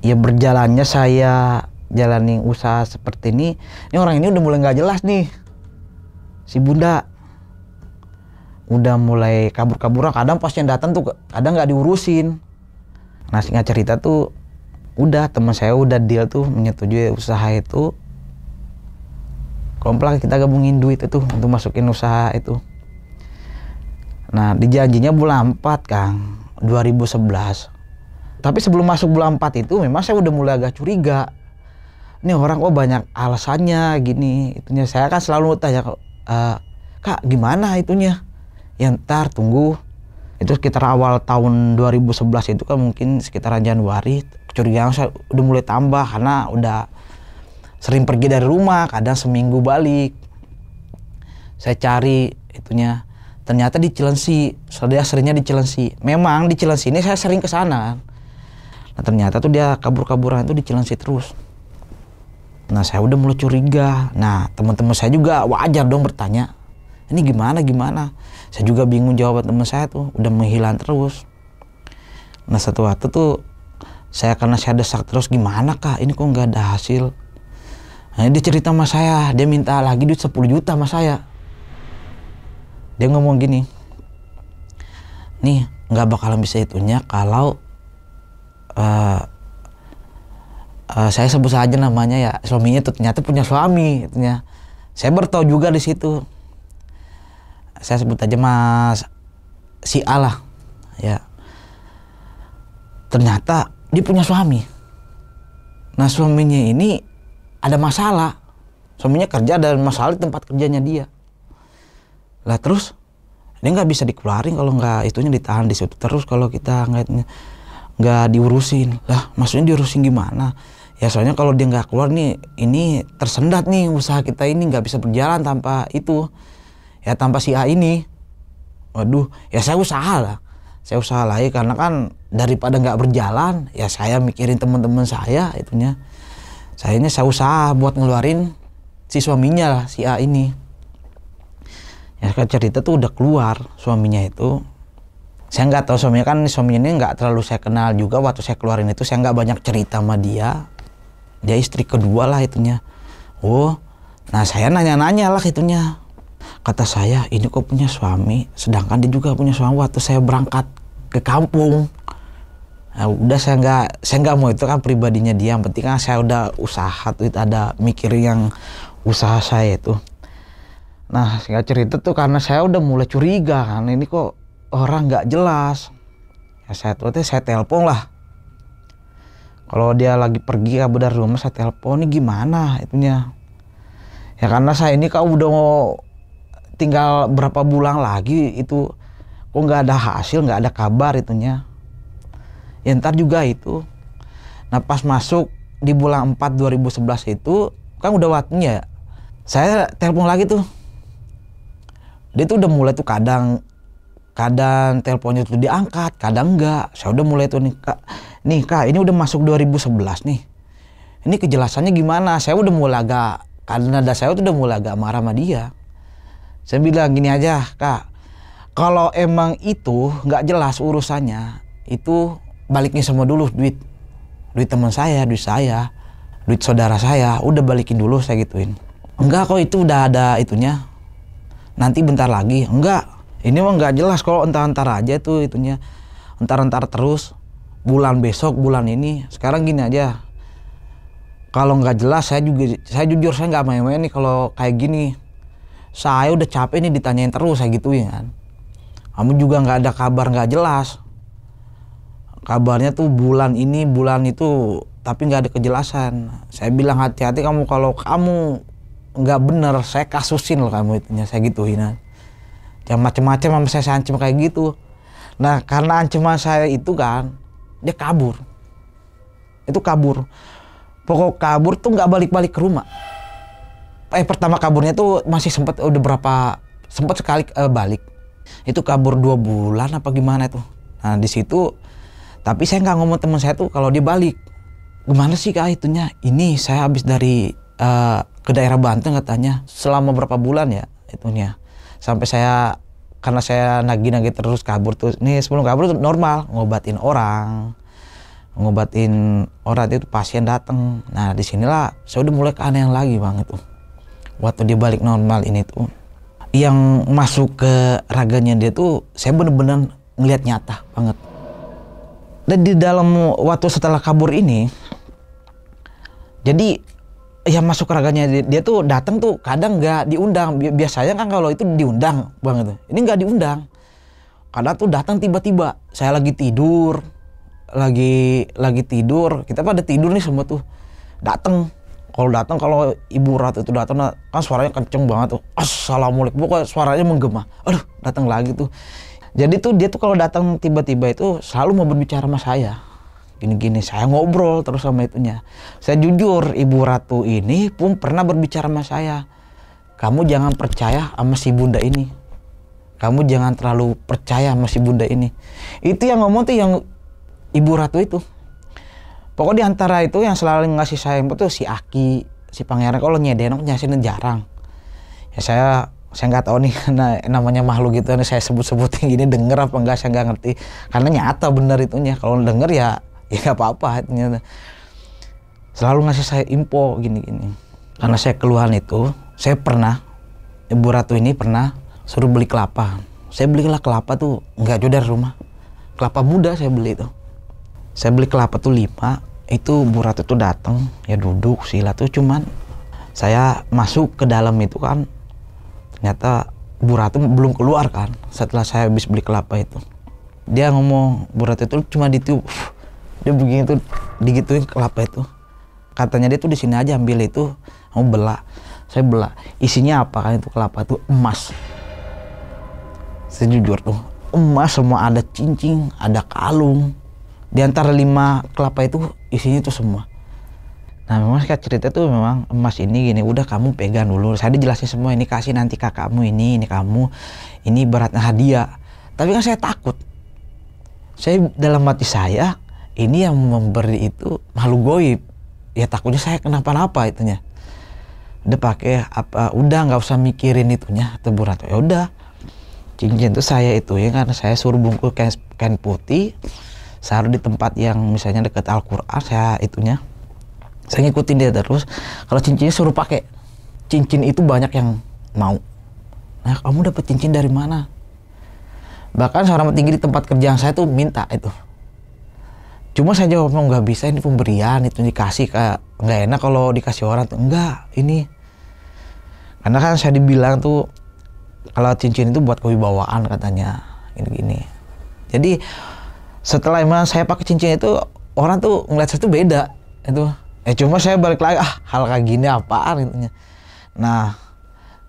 ya berjalannya saya jalani usaha seperti ini orang ini udah mulai nggak jelas nih. Si Bunda udah mulai kabur-kaburan, kadang pas yang datang tuh kadang nggak diurusin. Nah singkat cerita tuh udah teman saya udah deal tuh menyetujui usaha itu. Komplak kita gabungin duit itu untuk masukin usaha itu. Nah dijanjinya bulan 4 Kang, 2011. Tapi sebelum masuk bulan 4 itu memang saya udah mulai agak curiga. Ini orang kok banyak alasannya gini itunya. Saya kan selalu tanya, Kak gimana itunya? Ya ntar tunggu. Itu sekitar awal tahun 2011 itu kan mungkin sekitaran Januari. Kecurigaan saya udah mulai tambah karena udah sering pergi dari rumah, kadang seminggu balik. Saya cari itunya, ternyata di Cileunsi. Dia seringnya di Cileunsi. Memang di Cileunsi ini saya sering ke sana. Nah ternyata tuh dia kabur-kaburan itu di Cileunsi terus. Nah saya udah mulai curiga. Nah teman-teman saya juga wajar dong bertanya, ini gimana? Saya juga bingung jawaban teman saya tuh, udah menghilang terus. Nah satu waktu tuh karena saya desak terus, gimana Kak ini kok nggak ada hasil. Nah dia cerita sama saya, dia minta lagi duit 10 juta sama saya. Dia ngomong gini, nih nggak bakalan bisa itunya kalau saya sebut saja namanya ya, suaminya tuh ternyata punya suami itunya. Saya bertahu juga di situ. Saya sebut aja Mas si A lah ya. Ternyata dia punya suami. Nah suaminya ini ada masalah. Suaminya kerja dan masalah di tempat kerjanya dia. Lah terus dia nggak bisa dikeluarin kalau nggak itunya ditahan di situ terus kalau kita nggak diurusin. Lah maksudnya diurusin gimana? Ya soalnya kalau dia nggak keluar nih, ini tersendat nih usaha kita ini nggak bisa berjalan tanpa itu. Ya tanpa si A ini. Waduh, ya saya usaha lah. Saya usaha lagi karena kan daripada nggak berjalan, ya saya mikirin teman-teman saya itunya. Saya usaha buat ngeluarin si suaminya lah, si A ini. Ya cerita tuh udah keluar suaminya itu. Saya nggak tahu suaminya ini nggak terlalu saya kenal juga. Waktu saya keluarin itu saya nggak banyak cerita sama dia. Dia istri kedua lah itunya. Oh, nah saya nanya-nanya lah itunya. Kata saya, ini kok punya suami, sedangkan dia juga punya suami waktu saya berangkat ke kampung. Nah, udah saya nggak mau itu kan pribadinya dia. Yang penting kan saya udah usaha tuh, ada mikir yang usaha saya itu. Nah singkat cerita tuh karena saya udah mulai curiga kan, ini kok orang nggak jelas. Ya saya telepon lah. Kalau dia lagi pergi kabur dari rumah saya telepon, ini gimana itunya. Ya karena saya ini kau udah mau tinggal berapa bulan lagi itu kok nggak ada hasil, nggak ada kabar itunya. Ya ntar juga itu. Nah pas masuk di bulan 4 2011 itu kan udah waktunya. Saya telepon lagi tuh. Dia tuh udah mulai tuh kadang teleponnya tuh diangkat, kadang enggak. Saya udah mulai tuh nih Kak, ini udah masuk 2011 nih. ini kejelasannya gimana. Saya udah mulai agak, karena saya udah mulai agak marah sama dia. Saya bilang gini aja, Kak, kalau emang itu nggak jelas urusannya, itu balikin semua dulu duit teman saya, duit saudara saya, udah balikin dulu, saya gituin. Enggak kok, itu udah ada itunya, nanti bentar lagi. Enggak, ini mah nggak jelas, kalau entar-entar aja tuh itunya, entar-entar terus, bulan besok, bulan ini. Sekarang gini aja, kalau nggak jelas, saya jujur saya nggak main-main nih kalau kayak gini. Saya udah capek nih ditanyain terus, saya gituin kan. Kamu juga nggak ada kabar, nggak jelas. Kabarnya tuh bulan ini, bulan itu, tapi nggak ada kejelasan. Saya bilang hati-hati kamu, kalau kamu nggak bener, saya kasusin loh kamu itunya, saya gituin kan. Jangan macem-macem sama saya ancam kayak gitu. Nah, karena ancaman saya itu kan, dia kabur. Itu kabur. Pokok kabur tuh nggak balik-balik ke rumah. Pertama kaburnya tuh masih sempat sekali balik. Itu kabur 2 bulan apa gimana itu. Nah di situ, tapi saya nggak ngomong teman saya tuh kalau dia balik. Gimana sih Kak itunya? Ini saya habis dari ke daerah Banten katanya, selama berapa bulan ya itunya. Sampai saya, karena saya nagih-nagih terus kabur tuh. Nih sebelum kabur tuh normal, ngobatin orang itu pasien datang. Nah disinilah saya udah mulai keanehan lagi Bang itu. Waktu dia balik normal ini tuh, yang masuk ke raganya dia tuh saya bener-bener ngelihat nyata banget. Dan di dalam waktu setelah kabur ini, jadi yang masuk ke raganya dia tuh datang tuh kadang nggak diundang. Biasanya kan kalau itu diundang banget. Ini nggak diundang. Kadang tuh datang tiba-tiba. Saya lagi tidur, lagi tidur. Kita pada tidur nih semua tuh. Kalau Ibu Ratu itu datang kan suaranya kenceng banget tuh. Assalamualaikum, pokoknya suaranya menggema. Aduh, datang lagi tuh. Jadi tuh dia tuh kalau datang tiba-tiba itu selalu mau berbicara sama saya. Gini-gini, saya ngobrol terus sama itunya. Saya jujur, Ibu Ratu ini pun pernah berbicara sama saya. Kamu jangan percaya sama si bunda ini. Kamu jangan terlalu percaya sama si bunda ini. Itu yang ngomong tuh yang Ibu Ratu itu. Pokoknya di antara itu yang selalu ngasih saya info tuh si Aki, si Pangeran. Kalau nyedenok nyasihin jarang. Ya saya nggak tahu nih, karena namanya makhluk gitu, saya sebut-sebutin gini denger apa enggak saya nggak ngerti. Karena nyata bener itunya. Kalau denger ya nggak apa-apa itunya. Selalu ngasih saya info gini-gini. Karena saya keluhan itu, saya pernah, Ibu Ratu ini pernah suruh beli kelapa. Saya belilah kelapa tuh nggak jauh dari rumah. Kelapa muda saya beli itu. Saya beli kelapa tuh 5, itu Bu Ratu tuh datang, ya duduk sila tuh, cuman saya masuk ke dalam itu kan, ternyata Bu Ratu belum keluar kan, setelah saya habis beli kelapa itu. Dia ngomong, Bu Ratu itu cuma ditiup, dia begini tuh, digituin kelapa itu. Katanya dia tuh di sini aja ambil itu, kamu belah. Saya belah, isinya apa kan itu kelapa tuh emas. Sejujur tuh, emas semua, ada cincin, ada kalung. Di antara 5 kelapa itu isinya tuh semua. Nah memang cerita tuh memang emas ini gini, udah kamu pegang dulu. Saya dijelasin semua, ini kasih nanti kakakmu ini kamu, ini beratnya hadiah. Tapi kan saya takut. Saya dalam hati saya, ini yang memberi itu makhluk goib. Ya takutnya saya kenapa-napa itunya. Udah pakai apa? Udah nggak usah mikirin itunya, Bu Ratu. Ya udah, cincin tuh saya itu ya, karena saya suruh bungkus kain putih. Saya di tempat yang misalnya dekat Al-Quran, saya itunya, saya ngikutin dia terus. Kalau cincinnya suruh pakai, cincin itu banyak yang mau. Nah kamu dapat cincin dari mana? Bahkan seorang petinggi di tempat kerjaan saya tuh minta itu. Cuma saya jawab, nggak bisa, ini pemberian, itu dikasih, kayak nggak enak kalau dikasih orang tuh. Enggak, ini. Karena kan saya dibilang tuh, kalau cincin itu buat kewibawaan katanya, gini-gini. Jadi setelah emang saya pakai cincin itu, orang tuh ngeliat saya tuh beda itu. Cuma saya balik lagi, hal kayak gini apaan itunya. Nah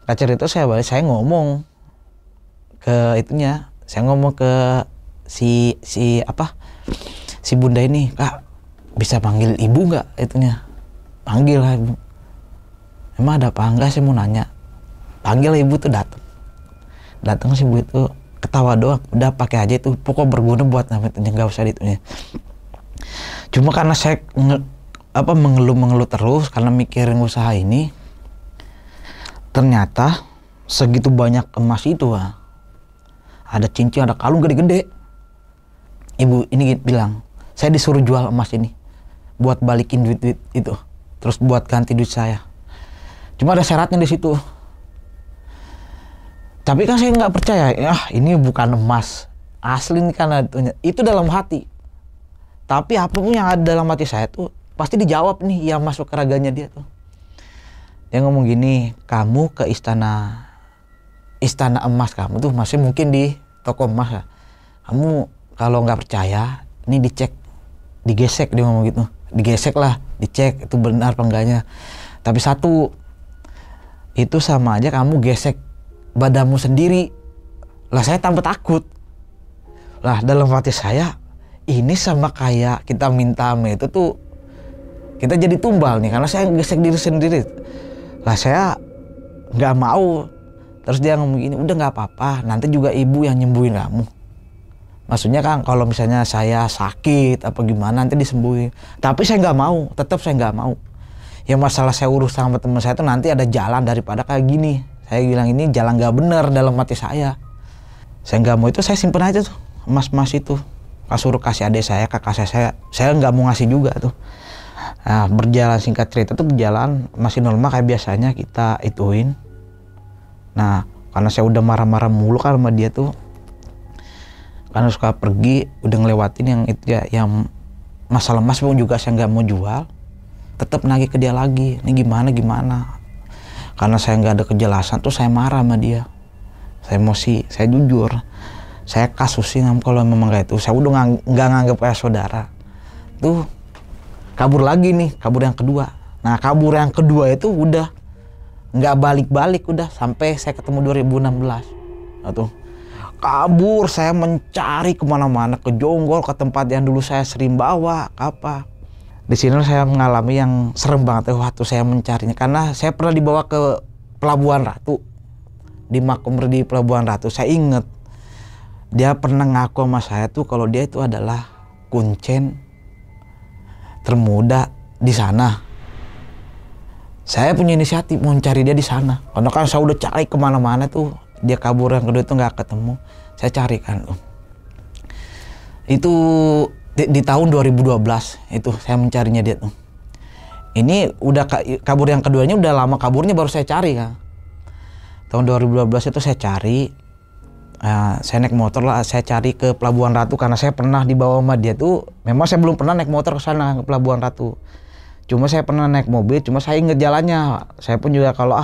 kacar itu saya ngomong ke itunya, saya ngomong ke si bunda ini, Kak bisa panggil ibu nggak itunya. Panggil lah ibu. Emang ada apa enggak, saya mau nanya. Panggil lah ibu tuh, datang si ibu itu, ketawa doang, udah pakai aja itu, pokok berguna buat namanya, nggak usah ditunya. Cuma karena saya mengeluh terus karena mikirin usaha ini. Ternyata segitu banyak emas itu, ada cincin, ada kalung gede-gede. Ibu ini bilang, saya disuruh jual emas ini buat balikin duit itu, terus buat ganti duit saya. Cuma ada syaratnya di situ. Tapi kan saya nggak percaya, ini bukan emas asli ini kan itu dalam hati. Tapi apapun yang ada dalam hati saya tuh pasti dijawab nih yang masuk ke raganya dia tuh. Dia ngomong gini, kamu ke istana emas kamu tuh masih mungkin di toko emas ya. Kamu kalau nggak percaya, ini dicek, digesek, dia ngomong gitu. Digesek lah, dicek itu benar apa enggaknya. Tapi satu, itu sama aja kamu gesek badanmu sendiri. Lah saya tambah takut. Lah dalam hati saya, ini sama kayak kita minta itu tuh kita jadi tumbal nih karena saya gesek diri sendiri. Lah saya nggak mau. Terus dia ngomong gini, udah nggak apa-apa, nanti juga ibu yang nyembuhin kamu. Maksudnya kan kalau misalnya saya sakit apa gimana nanti disembuhin. Tapi saya nggak mau, tetap saya nggak mau. Ya masalah saya urus sama teman saya tuh nanti ada jalan daripada kayak gini. Saya bilang ini jalan nggak bener dalam hati saya. Saya nggak mau itu, saya simpen aja tuh emas-emas itu. Suruh kasih adik saya, kakak saya nggak mau ngasih juga tuh. Nah, berjalan singkat cerita tuh berjalan masih normal kayak biasanya kita ituin. Nah, karena saya udah marah-marah mulu kan sama dia tuh. Karena suka pergi, udah ngelewatin yang itu ya, yang masalah emas pun juga saya nggak mau jual. Tetap nagih ke dia lagi, ini gimana. Karena saya nggak ada kejelasan tuh saya marah sama dia. Saya emosi, saya jujur. Saya kasusin kalau memang kayak itu. Saya udah nggak nganggap kayak saudara. Tuh kabur lagi nih, kabur yang kedua. Nah kabur yang kedua itu udah nggak balik-balik, udah sampai saya ketemu 2016. Nah, tuh kabur, saya mencari kemana-mana, ke Jonggol, ke tempat yang dulu saya sering bawa, apa. Di sini saya mengalami yang serem banget waktu saya mencarinya, karena saya pernah dibawa ke Pelabuhan Ratu, di makom di Pelabuhan Ratu. Saya inget dia pernah ngaku sama saya tuh kalau dia itu adalah kuncen termuda di sana. Saya punya inisiatif mau cari dia di sana, karena kan saya udah cari kemana-mana tuh. Dia kabur yang kedua itu nggak ketemu. Saya carikan tuh. Itu di tahun 2012 itu saya mencarinya dia tuh. Ini udah kabur yang keduanya udah lama kaburnya baru saya cari kan. Tahun 2012 itu saya cari. Saya naik motor lah, saya cari ke Pelabuhan Ratu karena saya pernah dibawa sama dia tuh. Memang saya belum pernah naik motor ke sana ke Pelabuhan Ratu. Cuma saya pernah naik mobil, cuma saya inget jalannya. Saya pun juga kalau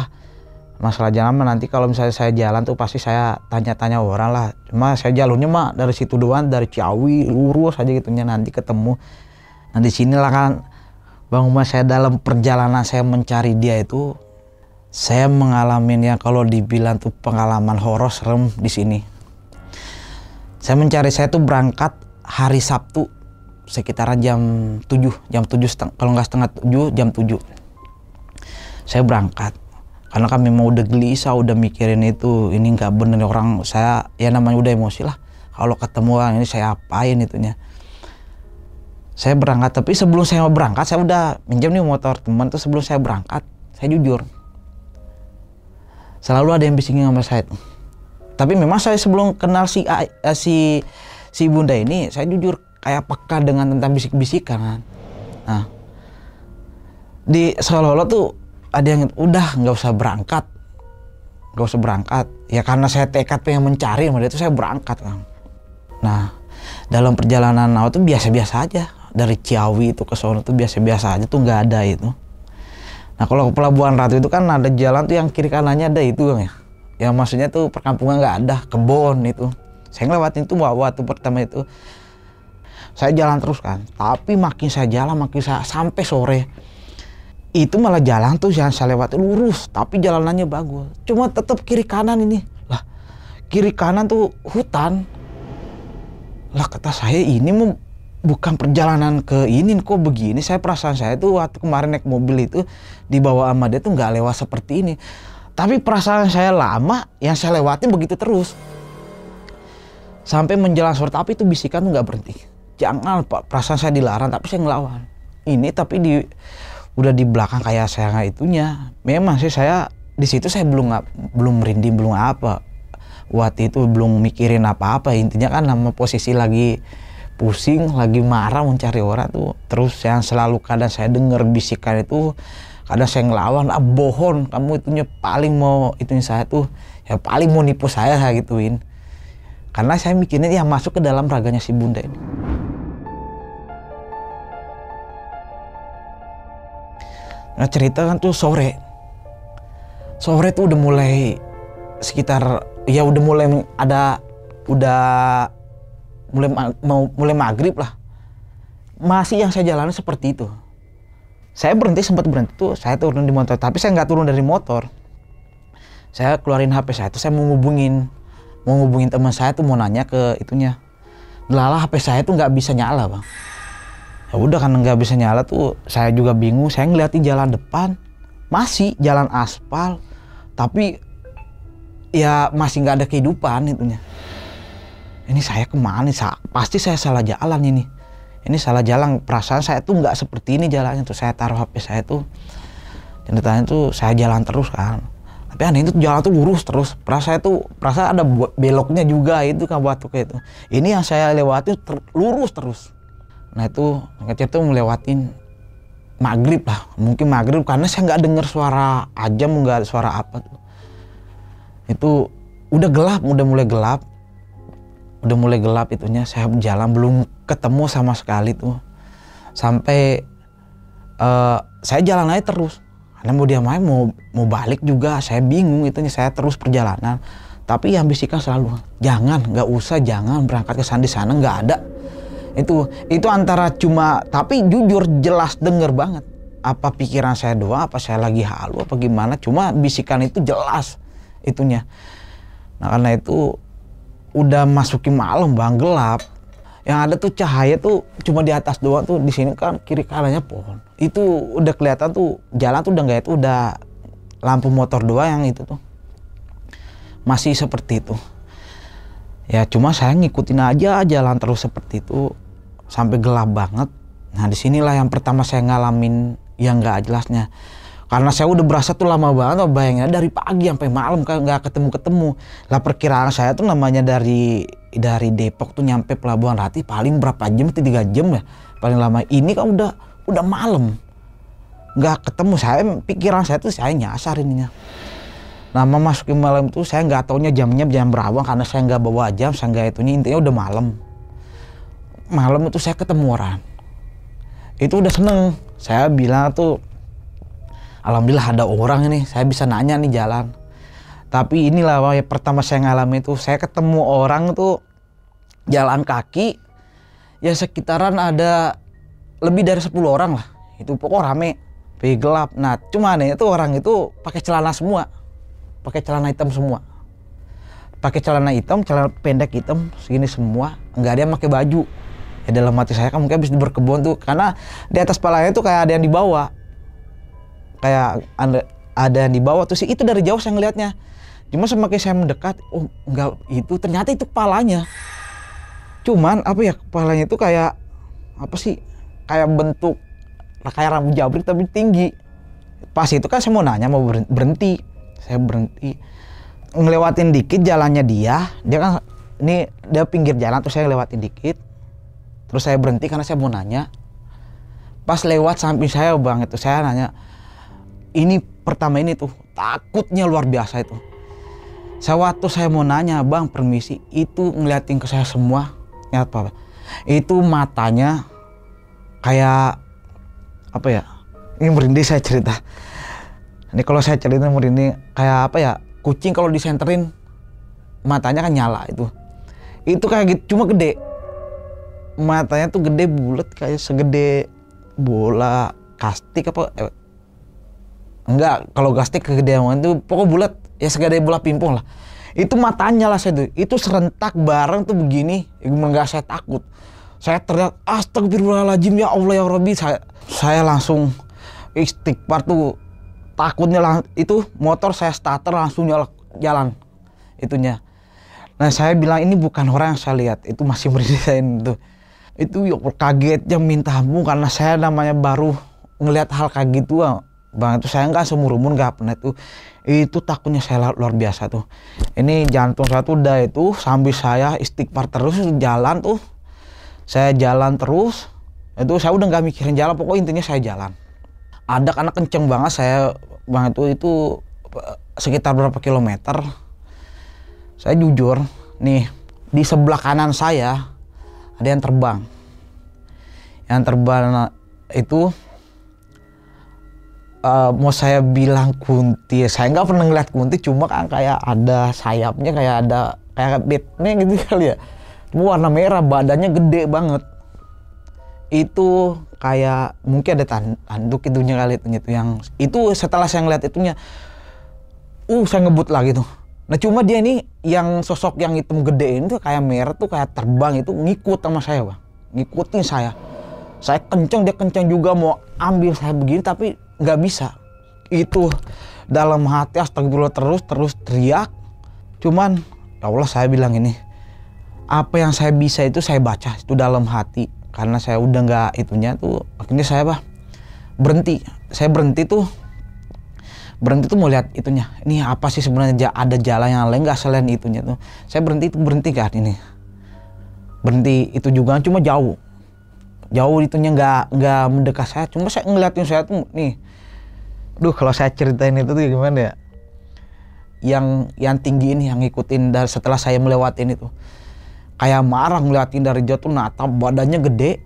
masalah jalan nanti kalau misalnya saya jalan tuh pasti saya tanya-tanya orang lah. Cuma saya jalurnya dari situ doang, dari Ciawi lurus aja gitunya nanti ketemu. Nah di sinilah kan Bang Umar, saya dalam perjalanan saya mencari dia itu saya mengalami yang kalau dibilang tuh pengalaman horor serem di sini. Saya mencari, saya tuh berangkat hari Sabtu sekitaran jam 7 kalau nggak setengah 7, jam 7 saya berangkat. Karena kami mau udah gelisah, udah mikirin itu, ini nggak bener orang, saya ya namanya udah emosi lah. Kalau ketemu orang ini saya apain itunya. Saya berangkat, tapi sebelum saya mau berangkat, saya udah minjem nih motor teman tuh. Sebelum saya berangkat, saya jujur. Selalu ada yang bisingin sama saya tuh. Tapi memang saya sebelum kenal si bunda ini, saya jujur kayak peka dengan tentang bisik-bisikan kan. Nah, di seolah-olah tuh ada yang udah nggak usah berangkat ya, karena saya tekad pengen mencari sama dia itu saya berangkat kan. Nah dalam perjalanan awal tuh biasa-biasa aja, dari Ciawi itu ke sono tuh biasa-biasa aja tuh, nggak ada itu. Nah kalau ke Pelabuhan Ratu itu kan ada jalan tuh yang kiri kanannya ada itu kan ya maksudnya tuh perkampungan nggak ada, kebon itu. Saya ngelewatin tuh waktu pertama itu saya jalan terus kan, tapi makin saya jalan makin saya sampai sore itu malah jalan tuh yang saya lewati lurus, tapi jalanannya bagus. Cuma tetap kiri kanan ini. Lah, kiri kanan tuh hutan. Lah kata saya ini bukan perjalanan ke ini kok begini. Saya perasaan saya tuh waktu kemarin naik mobil itu dibawa sama dia tuh nggak lewat seperti ini. Tapi perasaan saya lama yang saya lewatin begitu terus. Sampai menjelang sore, tapi itu bisikan tuh nggak berhenti. Jangan Pak, perasaan saya dilarang tapi saya ngelawan. ini tapi udah di belakang kayak saya nggak itunya. Memang sih saya di situ saya belum merinding, belum apa. Waktu itu belum mikirin apa-apa. Intinya kan nama posisi lagi pusing, lagi marah mencari orang tuh. Terus yang selalu kadang saya dengar bisikan itu, kadang saya ngelawan, bohong, kamu itunya paling mau itunya saya tuh, ya paling mau nipu saya gituin. Karena saya mikirnya yang masuk ke dalam raganya si bunda ini. Nah cerita kan tuh sore tuh udah mulai sekitar ya udah mulai maghrib lah. Masih yang saya jalani seperti itu. Saya sempat berhenti tuh, saya turun di motor, tapi saya nggak turun dari motor. Saya keluarin HP saya tuh, saya mau ngubungin teman saya tuh, mau nanya ke itunya. Lala HP saya tuh nggak bisa nyala bang. Ya udah kan nggak bisa nyala tuh, saya juga bingung. Saya ngeliatin jalan depan, masih jalan aspal, tapi ya masih nggak ada kehidupan itunya. Ini saya kemana? Pasti saya salah jalan ini. Ini salah jalan. Perasaan saya tuh nggak seperti ini jalannya tuh. Saya taruh HP saya tuh, ceritanya tuh saya jalan terus kan. Tapi aneh itu jalan tuh lurus terus. Perasaan ada beloknya juga itu kan waktu kayak itu. Ini yang saya lewati lurus terus. Nah itu ngecet tuh ngelewatin maghrib lah. Mungkin maghrib karena saya nggak dengar suara azan, nggak ada suara apa tuh. Itu udah gelap, udah mulai gelap itunya. Saya jalan belum ketemu sama sekali tuh. Sampai saya jalan aja terus. Karena mau dia main mau balik juga saya bingung itunya, saya terus perjalanan. Tapi yang bisikan selalu nggak usah berangkat ke sana nggak ada. Itu antara cuma, tapi jujur jelas denger banget. Apa pikiran saya doang, apa saya lagi halu apa gimana, cuma bisikan itu jelas itunya. Nah karena itu udah masukin malam bang, gelap. Yang ada tuh cahaya tuh cuma di atas doang tuh, di sini kan kiri kanannya pohon. Itu udah kelihatan tuh jalan tuh udah nggak, itu udah lampu motor doang yang itu tuh masih seperti itu. Ya cuma saya ngikutin aja jalan terus seperti itu sampai gelap banget. Nah disinilah yang pertama saya ngalamin yang nggak jelasnya. Karena saya udah berasa tuh lama banget, bayangin dari pagi sampai malam kan nggak ketemu. Lah perkiraan saya tuh namanya dari Depok tuh nyampe Pelabuhan Rati paling berapa jam, 3 jam ya paling lama. Ini kan udah malam, nggak ketemu. Pikiran saya tuh saya nyasar ininya. Nah masukin malam tuh saya nggak taunya jamnya jam berapa, karena saya nggak bawa jam, saya nggak itunya, intinya udah malam. Malam itu saya ketemu orang. Itu udah seneng. Saya bilang tuh, alhamdulillah ada orang ini, saya bisa nanya nih jalan. Tapi inilah yang pertama saya ngalami itu, saya ketemu orang tuh jalan kaki, ya sekitaran ada lebih dari 10 orang lah. Itu pokok rame, gelap. Nah cuma aneh itu orang itu pakai celana semua, pakai celana hitam semua. Pakai celana hitam, celana pendek hitam, segini semua, nggak ada yang pakai baju. Ya dalam hati saya kan mungkin habis berkebun tuh, karena di atas kepalanya tuh kayak ada yang dibawa. Kayak ada yang dibawa tuh sih, itu dari jauh saya ngelihatnya. Cuma semakin saya mendekat, oh enggak, itu ternyata itu kepalanya. Cuman apa ya, kepalanya itu kayak apa sih, kayak bentuk kayak rambut jabrik tapi tinggi. Pas itu kan saya mau nanya, mau berhenti. Saya berhenti, ngelewatin dikit jalannya dia kan ini dia pinggir jalan, terus saya lewatin dikit, terus saya berhenti karena saya mau nanya. Pas lewat samping saya bang, itu saya nanya. Ini pertama ini tuh takutnya luar biasa itu. Waktu saya mau nanya, bang permisi, itu ngeliatin ke saya semua. Lihat apa? Itu matanya kayak apa ya? Ini merinding saya cerita. Ini kalau saya cerita merinding kayak apa ya? Kucing kalau disenterin matanya kan nyala itu. Itu kayak gitu, cuma gede. Matanya tuh gede bulat kayak segede bola kastik apa? Enggak, kalau kastik kegedean itu pokok bulat, ya segede bola pingpong lah. Itu matanya lah saya tuh, itu serentak bareng tuh begini, enggak saya takut. Saya teriak, astagfirullahaladzim ya Allah ya Rabbi. Saya langsung istighfar tuh, takutnya itu motor saya starter langsung jalan itunya. Nah saya bilang ini bukan orang yang saya lihat, itu masih merinding itu. Itu ya kagetnya minta ampun karena saya namanya baru ngelihat hal kayak gitu bang. Itu saya nggak seumur-umur nggak pernah itu takutnya saya luar biasa tuh. Ini jantung saya tuh udah itu sambil saya istighfar terus jalan tuh, saya jalan terus itu saya udah nggak mikirin jalan, pokoknya intinya saya jalan. Ada karena kenceng banget saya bang, itu sekitar berapa kilometer. Saya jujur nih, di sebelah kanan saya ada yang terbang. Yang terbang itu mau saya bilang kunti, saya nggak pernah ngeliat kunti, cuma kan kayak ada sayapnya, kayak ada kayak Batman gitu kali ya. Cuma warna merah, badannya gede banget. Itu kayak mungkin ada tanduk itunya kali itu yang itu. Setelah saya ngeliat itunya, saya ngebut lagi tuh. Nah cuma dia ini yang sosok yang hitam gede ini tuh kayak merah tuh kayak terbang itu ngikut sama saya bang, ngikutin saya. Saya kenceng, dia kenceng juga mau ambil saya begini tapi nggak bisa. Itu dalam hati astagfirullah terus teriak. Cuman ya Allah saya bilang ini, apa yang saya bisa itu saya baca itu dalam hati. Karena saya udah nggak itunya tuh, akhirnya saya berhenti. Saya berhenti tuh mau lihat itunya. Ini apa sih sebenarnya, ada jalan yang lain nggak selain itunya tuh. Saya berhenti kan ini. Berhenti itu juga cuma jauh itunya nggak mendekat saya. Cuma saya ngeliatin saya tuh nih. Duh kalau saya ceritain itu tuh gimana ya. Yang tinggi ini yang ngikutin dari setelah saya melewatin itu. Kayak marah ngeliatin dari jauh tuh natap, badannya gede.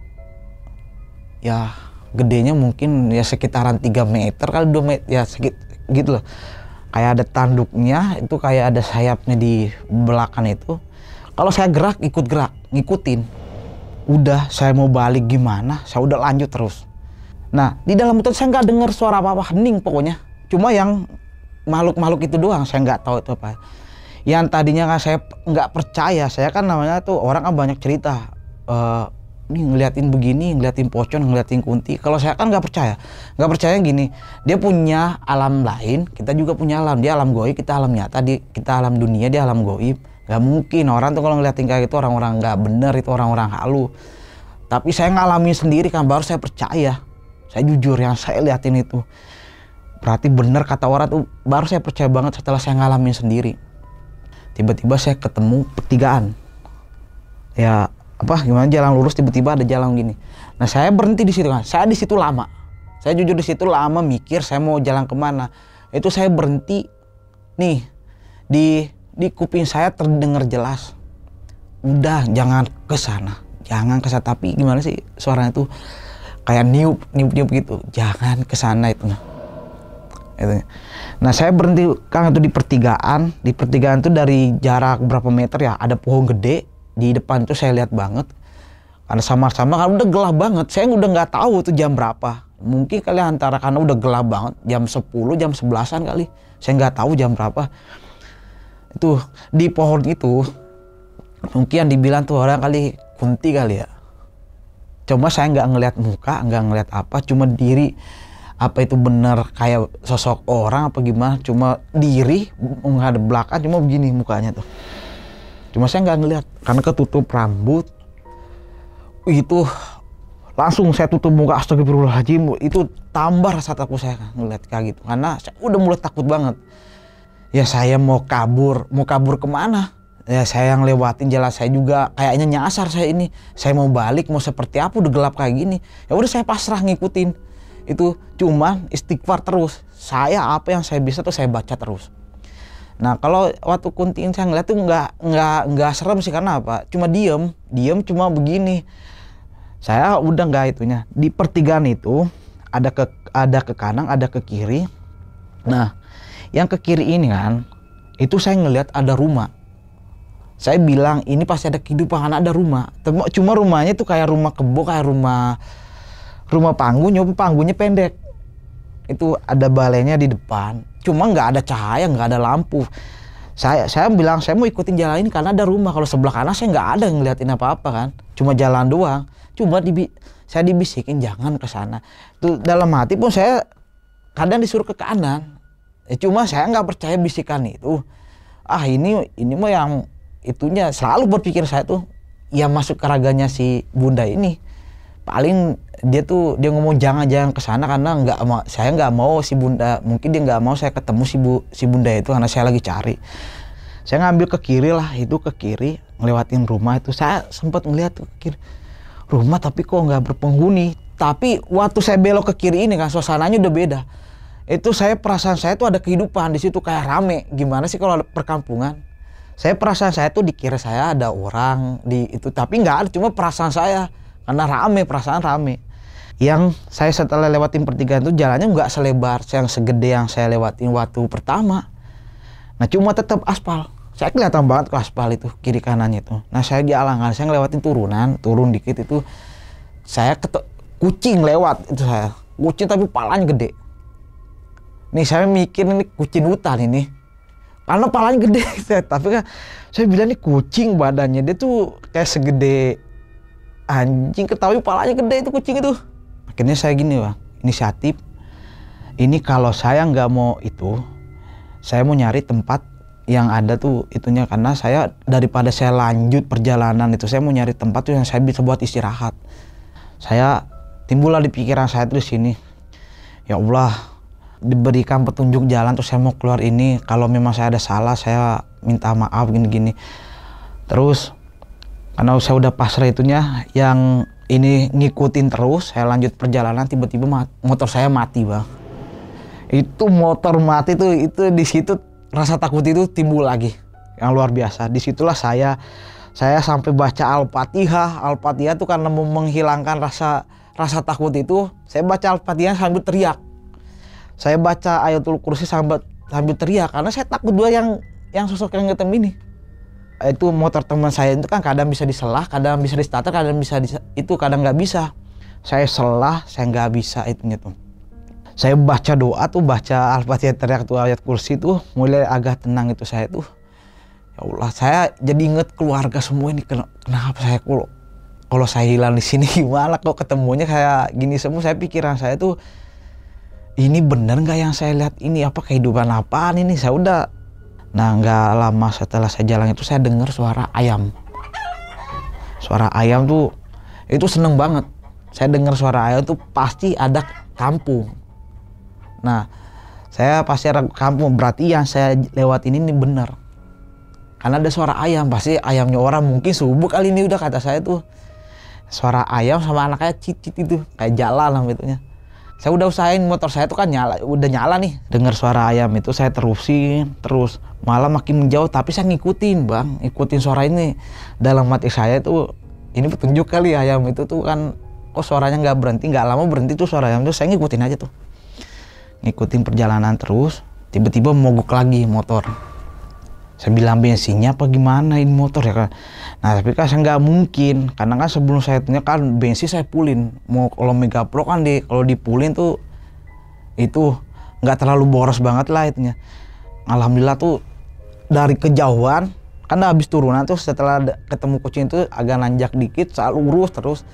Ya gedenya mungkin ya sekitaran 3 meter kali 2 meter ya gitu loh. Kayak ada tanduknya, itu kayak ada sayapnya di belakang itu. Kalau saya gerak ikut gerak, ngikutin. Udah saya mau balik gimana, saya udah lanjut terus. Nah di dalam hutan saya nggak dengar suara apa-apa, hening pokoknya. Cuma yang makhluk-makhluk itu doang, saya nggak tahu itu apa. Yang tadinya kan saya nggak percaya, saya kan namanya tuh orang kan banyak cerita. Nih ngeliatin begini, ngeliatin pocong, ngeliatin kunti. Kalau saya kan nggak percaya gini. Dia punya alam lain, kita juga punya alam. Dia alam goib, kita alam nyata. Kita alam dunia, dia alam goib. Gak mungkin orang tuh kalau ngeliatin kayak gitu orang-orang nggak bener, itu orang-orang halu. Tapi saya ngalamin sendiri kan, baru saya percaya. Saya jujur yang saya liatin itu. Berarti bener kata orang tuh, baru saya percaya banget setelah saya ngalamin sendiri. Tiba-tiba saya ketemu pertigaan. Ya gimana jalan lurus tiba-tiba ada jalan gini. Nah saya berhenti di situ kan. Saya di situ lama. Saya jujur di situ lama mikir saya mau jalan kemana. Itu saya berhenti nih di kuping saya terdengar jelas. Udah jangan ke sana. Tapi gimana sih suaranya tuh kayak niup gitu. Jangan ke sana itu. Nah saya berhenti kan itu di pertigaan. Di pertigaan itu dari jarak berapa meter ya ada pohon gede. Di depan itu saya lihat banget karena sama-sama kan udah gelap banget. Saya udah nggak tahu itu jam berapa. Mungkin kali antara karena udah gelap banget jam 10 jam 11-an kali. Saya nggak tahu jam berapa. Itu di pohon itu mungkin yang dibilang tuh orang kali kunti kali ya. Cuma saya nggak ngelihat muka, nggak ngelihat apa, cuma diri. Apa itu benar kayak sosok orang apa gimana? Cuma diri menghadap belakang, cuma begini mukanya tuh. Cuma saya nggak ngeliat karena ketutup rambut. Itu langsung saya tutup muka, astagfirullahaladzim. Itu tambah rasa takut saya ngeliat kayak gitu karena saya udah mulai takut banget. Ya saya mau kabur kemana? Ya saya yang lewatin jalan saya juga kayaknya nyasar saya ini. Saya mau balik mau seperti apa, udah gelap kayak gini. Ya udah saya pasrah ngikutin. Itu cuman istighfar terus. Saya apa yang saya bisa tuh saya baca terus. Nah kalau waktu kunti saya ngeliat tuh nggak serem sih karena apa? Cuma diem cuma begini. Saya udah nggak itunya. Di pertigaan itu ada ke kanan, ada ke kiri. Nah yang ke kiri ini kan, itu saya ngeliat ada rumah. Saya bilang ini pasti ada kehidupan karena ada rumah. Cuma rumahnya tuh kayak rumah kebo, kayak rumah panggung, panggungnya pendek. Itu ada balainya di depan. Cuma nggak ada cahaya, nggak ada lampu. Saya bilang saya mau ikutin jalan ini karena ada rumah. Kalau sebelah kanan saya nggak ada ngeliatin apa-apa kan. Cuma jalan doang. Cuma saya dibisikin jangan ke sana. Tuh dalam hati pun saya kadang disuruh ke kanan. Cuma saya nggak percaya bisikan itu. Ini mah yang itunya selalu berpikir saya tuh. ya masuk ke raganya si bunda ini. Paling dia ngomong jangan ke sana karena saya nggak mau si bunda, mungkin dia nggak mau saya ketemu si bunda itu karena saya lagi cari. Saya ngambil ke kiri lah, itu ke kiri ngelewatin rumah itu. Saya sempat ngeliat ke kiri rumah tapi kok nggak berpenghuni. Tapi waktu saya belok ke kiri ini kan suasananya udah beda. Itu perasaan saya tuh ada kehidupan di situ, kayak rame. Gimana sih kalau ada perkampungan? Perasaan saya tuh dikira saya ada orang di itu, tapi nggak ada, cuma perasaan saya karena perasaan rame. Yang saya setelah lewatin pertigaan itu jalannya nggak selebar yang segede yang saya lewatin waktu pertama. Nah cuma tetap aspal. Saya kelihatan banget ke aspal itu kiri kanannya itu. Nah saya jalan kan, saya ngelewatin turun dikit itu, saya kucing lewat itu saya. Kucing tapi palanya gede. Nih saya mikir ini kucing hutan ini, karena palanya gede. Tapi kan saya bilang ini kucing badannya dia tuh kayak segede anjing, ketahui palanya gede itu kucing itu. Akhirnya saya gini bang, inisiatif. Ini kalau saya nggak mau itu, saya mau nyari tempat yang ada tuh itunya, karena saya daripada saya lanjut perjalanan itu, saya mau nyari tempat tuh yang saya bisa buat istirahat. Saya timbullah di pikiran saya tuh di sini, ya Allah, diberikan petunjuk jalan terus saya mau keluar ini. Kalau memang saya ada salah, saya minta maaf gini-gini. Terus karena saya udah pasrah itunya, yang ini ngikutin terus, saya lanjut perjalanan, tiba-tiba motor saya mati bang. Itu motor mati tuh, itu di situ rasa takut itu timbul lagi yang luar biasa. Disitulah saya sampai baca Al-Fatihah. Al-Fatihah tuh karena mau menghilangkan rasa takut itu, saya baca Al-Fatihah sambil teriak. Saya baca Ayatul Kursi sambil teriak karena saya takut dua yang sosok yang ngetem ini. Itu motor teman saya itu kan kadang bisa diselah, kadang bisa di starter, kadang bisa kadang nggak bisa. Saya selah, saya nggak bisa itunya tuh. Saya baca doa tuh, baca Al-Fatihah, teriak tuh ayat kursi tuh, mulai agak tenang itu saya tuh. Ya Allah, saya jadi inget keluarga semua ini. Kenapa saya kalau saya hilang di sini gimana kok ketemunya kayak gini semua? Saya pikiran saya tuh, ini bener nggak yang saya lihat ini, apa kehidupan apaan ini? Saya udah, nah nggak lama setelah saya jalan itu saya dengar suara ayam. Suara ayam tuh itu seneng banget. Saya dengar suara ayam tuh pasti ada kampung. Nah saya pasti ada kampung, berarti yang saya lewat ini bener. Karena ada suara ayam, pasti ayamnya orang, mungkin subuh kali ini udah kata saya tuh. Suara ayam sama anaknya cicit itu kayak jalan lah itunya. Saya udah usahain motor saya tuh kan udah nyala nih. Dengar suara ayam itu saya terusin terus, malah makin menjauh, tapi saya ngikutin bang, ngikutin suara ini. Dalam hati saya tuh, ini petunjuk kali ayam itu tuh kan, kok suaranya nggak berhenti, nggak lama berhenti tuh suara ayam tuh. Saya ngikutin aja tuh, ngikutin perjalanan terus. Tiba-tiba mogok lagi motor. Saya bilang bensinnya apa gimana ini motor ya kan. Nah tapi kan saya nggak mungkin, karena kan sebelum saya tanya kan bensin saya pulin. Mau kalau Megapro kan kalau dipulin tuh itu nggak terlalu boros banget lah itunya. Alhamdulillah tuh dari kejauhan, kan habis turunan tuh setelah ketemu kucing itu agak nanjak dikit, saya lurus terus.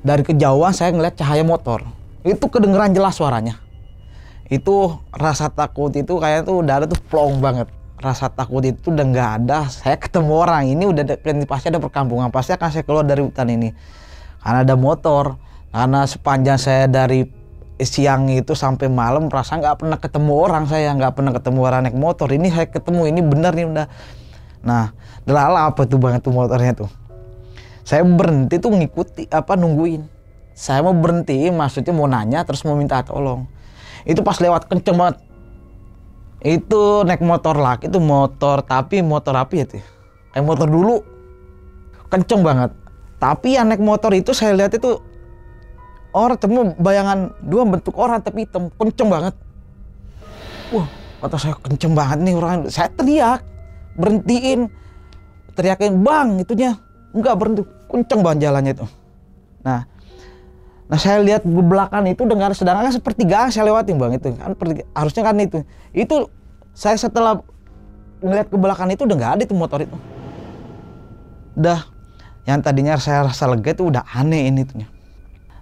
Dari kejauhan saya ngeliat cahaya motor, itu kedengeran jelas suaranya. Itu rasa takut itu kayaknya tuh udah ada tuh plong banget. Rasa takut itu udah nggak ada. Saya ketemu orang ini udah pasti ada perkampungan, pasti akan saya keluar dari hutan ini karena ada motor. Karena sepanjang saya dari siang itu sampai malam merasa nggak pernah ketemu orang, saya nggak pernah ketemu orang naik motor. Ini saya ketemu, ini bener nih udah. Nah delala apa tuh banget tuh motornya tuh. Saya berhenti tuh ngikuti nungguin. Saya mau berhenti maksudnya mau nanya terus mau minta tolong. Itu pas lewat kenceng banget. Itu naik motor laki, itu motor, tapi motor api itu kayak motor dulu, kenceng banget. Tapi yang naik motor itu saya lihat itu orang, temu bayangan dua bentuk orang tapi hitam, kenceng banget. Wah kata saya kenceng banget nih orang. Saya teriak, berhentiin, teriakin bang itunya, enggak berhenti, kenceng banget jalannya itu. Nah saya lihat ke belakang itu dengar, sedangkan sepertigaan saya lewatin bang itu kan, harusnya kan itu saya setelah ngeliat ke belakang itu udah nggak ada itu motor itu. Udah yang tadinya saya rasa lega itu udah aneh ini itunya.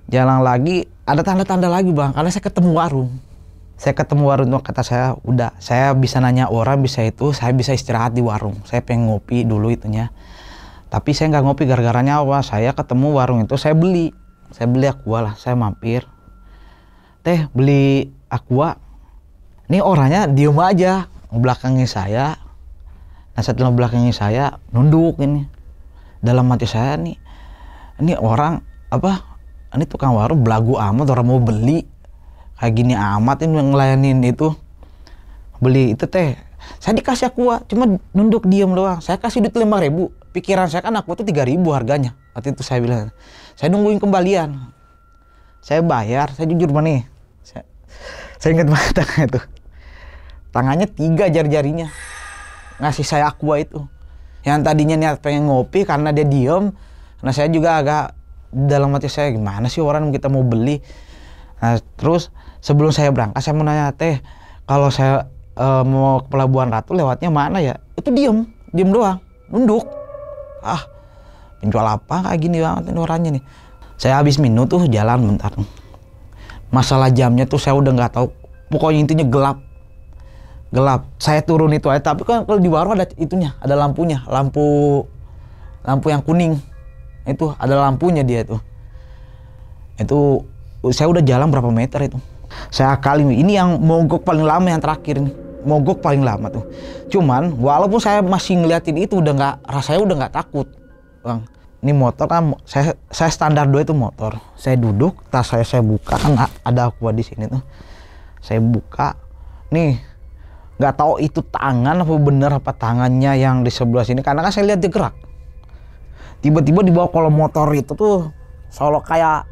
Jalan lagi ada tanda-tanda lagi bang, karena saya ketemu warung. Saya ketemu warung tuh, kata saya udah, saya bisa nanya orang, bisa itu, saya bisa istirahat di warung. Saya pengen ngopi dulu itunya. Tapi saya nggak ngopi gara-garanya apa? Saya ketemu warung itu, saya beli aqua lah, saya mampir. Teh, beli aqua. Nih orangnya diem aja, belakangi saya. Nah setelah belakangi saya, nunduk ini. Dalam hati saya nih, ini orang apa? Ini tukang warung belagu amat, orang mau beli. Kayak gini amat ini ngelayanin itu. Beli itu teh. Saya dikasih aqua, cuma nunduk diem doang. Saya kasih duit 5.000. Pikiran saya kan aqua itu 3.000 harganya. Waktu itu saya bilang, saya nungguin kembalian. Saya bayar, saya jujur nih. Saya ingat banget tangan itu. Tangannya 3 jari-jarinya. Ngasih saya aqua itu. Yang tadinya niat pengen ngopi karena dia diem. Nah saya juga agak dalam hati saya, gimana sih orang kita mau beli. Nah terus sebelum saya berangkat saya mau nanya, teh kalau saya mau ke Pelabuhan Ratu lewatnya mana ya? Itu diem doang, nunduk. Ah, penjual apa kayak gini banget ini orangnya nih. Saya habis minum tuh jalan bentar. Masalah jamnya tuh saya udah nggak tahu. Pokoknya intinya gelap. Saya turun itu aja. Tapi kan kalau di warung ada itunya, ada lampunya, lampu yang kuning. Itu ada lampunya dia tuh. Itu saya udah jalan berapa meter itu. Saya kali ini yang mogok paling lama yang terakhir nih. Mogok paling lama tuh. Cuman walaupun saya masih ngeliatin itu rasanya udah nggak takut, Bang. Ini motor kan saya standar 2 itu motor. Saya duduk, tas saya buka kan ada aqua di sini tuh. Saya buka. Nih nggak tahu itu tangan apa bener apa tangannya yang di sebelah sini karena kan saya lihat dia gerak. Tiba-tiba di bawah kolong motor itu tuh solo kayak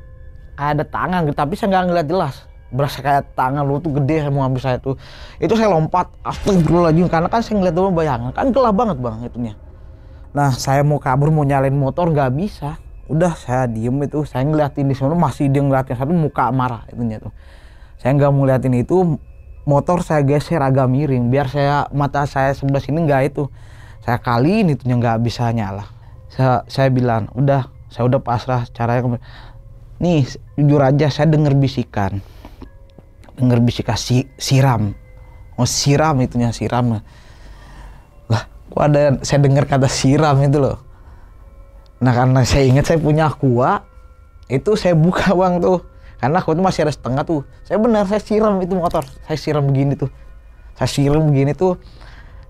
ada tangan gitu, tapi saya nggak ngeliat jelas. Berasa kayak tangan lu tuh gede mau ngambil saya tuh. Itu saya lompat, astagfirullahaladzim, karena kan saya ngeliat doang bayangan. Kan gelap banget Bang itunya. Nah saya mau kabur, mau nyalain motor nggak bisa. Udah saya diem itu, saya ngeliatin di sana masih dia ngeliatin satu muka marah itunya tuh. Saya nggak mau ngeliatin itu, motor saya geser agak miring biar mata saya sebelah sini nggak itu. Saya kaliin itunya nggak bisa nyala. Saya bilang, saya udah pasrah caranya. Nih jujur aja saya dengar bisikan siram. Oh siram itunya, siram. Lah kok ada saya dengar kata siram itu loh. Nah karena saya ingat saya punya aqua, itu saya buka Bang tuh. Karena aqua itu masih ada setengah tuh. Saya siram itu motor. Saya siram begini tuh.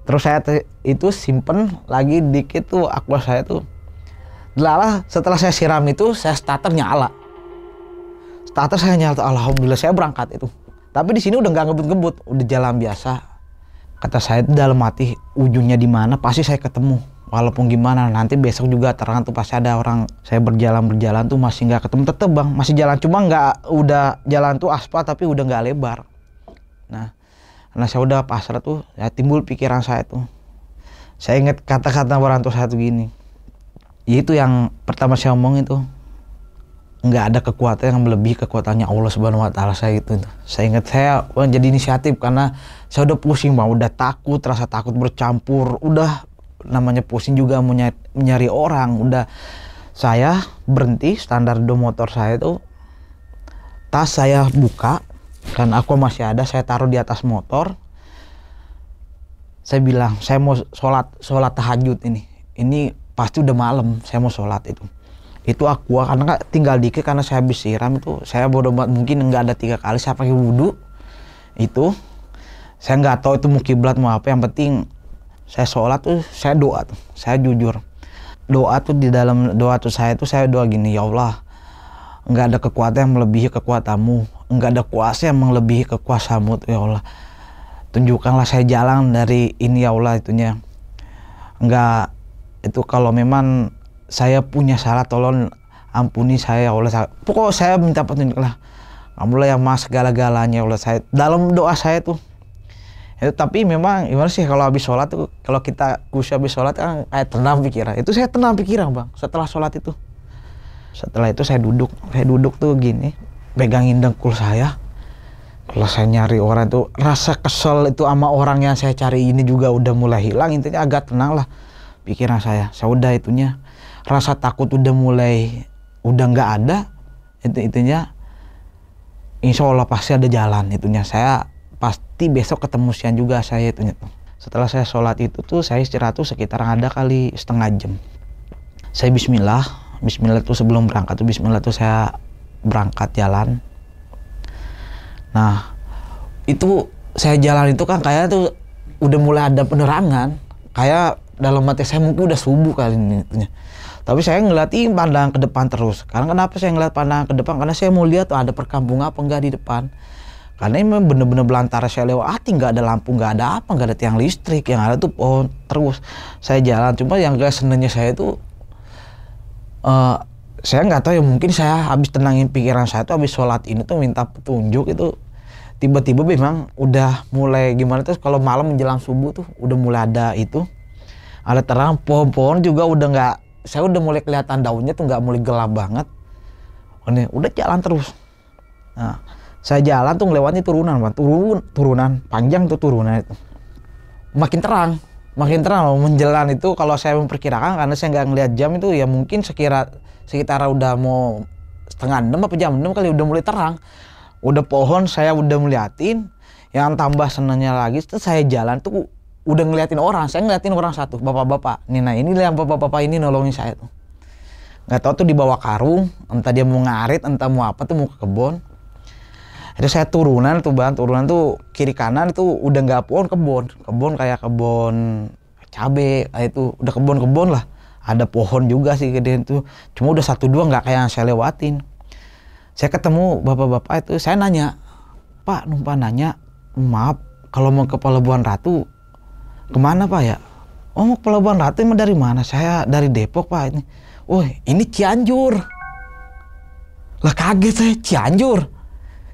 Terus saya itu simpen lagi dikit tuh aqua saya tuh. Lalah setelah saya siram itu saya starter nyala. Saya nyala, alhamdulillah saya berangkat itu. Tapi di sini udah nggak ngebut-ngebut, udah jalan biasa. Kata saya itu dalam hati, ujungnya di mana pasti saya ketemu. Walaupun gimana nanti besok juga terang tuh pasti ada orang. Saya berjalan tuh masih nggak ketemu, tetep Bang masih jalan, cuma nggak udah jalan tuh aspal tapi udah nggak lebar. Nah karena saya udah pasrah tuh, ya timbul pikiran saya tuh. Saya ingat kata-kata orang tua saya tuh gini. Itu yang pertama saya omong itu. Nggak ada kekuatan yang melebihi kekuatannya Allah Subhanahu Wa Taala. Saya itu. Saya ingat saya jadi inisiatif karena saya udah pusing Bang, udah takut, rasa takut bercampur, udah namanya pusing juga mau nyari orang. Udah saya berhenti standar do motor saya itu, tas saya buka kan aku masih ada, saya taruh di atas motor. Saya bilang saya mau sholat tahajud ini pasti udah malam, saya mau sholat itu aqua karena tinggal dikit karena saya habis siram itu. Saya bodoh banget, mungkin nggak ada 3 kali saya pakai wudhu itu. Saya nggak tahu itu mau kiblat mau apa, yang penting saya sholat tuh, saya doa tuh, saya jujur doa tuh. Di dalam doa tuh saya doa gini, ya Allah, nggak ada kekuatan yang melebihi kekuatanmu, nggak ada kuasa yang melebihi kekuasamu tuh, ya Allah. Tunjukkanlah saya jalan dari ini ya Allah itunya. Nggak itu kalau memang saya punya salah tolong ampuni saya ya Allah. Pokoknya saya minta petunjuk lah. Alhamdulillah yang mas segala-galanya ya Allah. Saya dalam doa saya tuh. Itu tapi memang gimana sih kalau habis sholat tuh, kalau kita khusyuk habis sholat kan kayak tenang pikiran. Itu saya tenang pikiran Bang setelah sholat itu. Setelah itu saya duduk tuh gini, pegangin dengkul saya. Kalau saya nyari orang tuh rasa kesel itu sama orang yang saya cari ini juga udah mulai hilang. Intinya agak tenang lah pikiran saya. Saya udah itunya. Rasa takut udah nggak ada. Intinya insya Allah pasti ada jalan itunya. Saya pasti besok ketemu siang juga saya itunya tuh. Setelah saya sholat itu tuh saya istirahat tuh sekitar ada kali setengah jam. Saya Bismillah tuh sebelum berangkat tuh Bismillah tuh saya berangkat jalan. Nah itu saya jalan itu kan kayak tuh udah mulai ada penerangan, kayak dalam mati saya mungkin udah subuh kali ini. Tapi saya ngeliatin pandangan ke depan terus. Karena kenapa saya ngeliat pandangan ke depan? Karena saya mau lihat tuh ada perkampungan apa enggak di depan. Karena ini bener-bener belantara saya lewati, nggak ada lampu, nggak ada apa, nggak ada tiang listrik, yang ada tuh pohon terus. Saya jalan, cuma yang gak senengnya saya tuh, saya nggak tahu ya, mungkin saya habis tenangin pikiran saya tuh habis sholat ini tuh minta petunjuk itu. Tiba-tiba memang udah mulai gimana tuh kalau malam menjelang subuh tuh udah mulai ada itu. Ada terang, pohon-pohon juga udah nggak, saya udah mulai kelihatan daunnya tuh nggak mulai gelap banget. Udah jalan terus. Nah, saya jalan tuh ngelewati turunan, turunan panjang tuh turunan itu. Makin terang menjelang itu kalau saya memperkirakan karena saya nggak ngelihat jam itu ya mungkin sekitar udah mau setengah 6 apa jam 6 kali udah mulai terang. Udah pohon saya udah meliatin, yang tambah senangnya lagi itu saya jalan tuh udah ngeliatin orang, saya ngeliatin orang satu, bapak-bapak. Nah inilah yang bapak-bapak ini nolongin saya tuh. Nggak tahu tuh dibawa karung, entah dia mau ngarit, entah mau apa tuh mau ke kebun. Itu saya turunan tuh kiri kanan itu udah nggak kebun kayak kebun cabe, itu udah kebun lah. Ada pohon juga sih gede itu, cuma udah 1-2 nggak kayak yang saya lewatin. Saya ketemu bapak-bapak itu, saya nanya, Pak, numpang nanya, maaf kalau mau ke Pelabuhan Ratu kemana Pak ya? Oh mau ke Pelabuhan Ratu emang dari mana? Saya dari Depok Pak. Ini Cianjur. Lah kaget saya, Cianjur.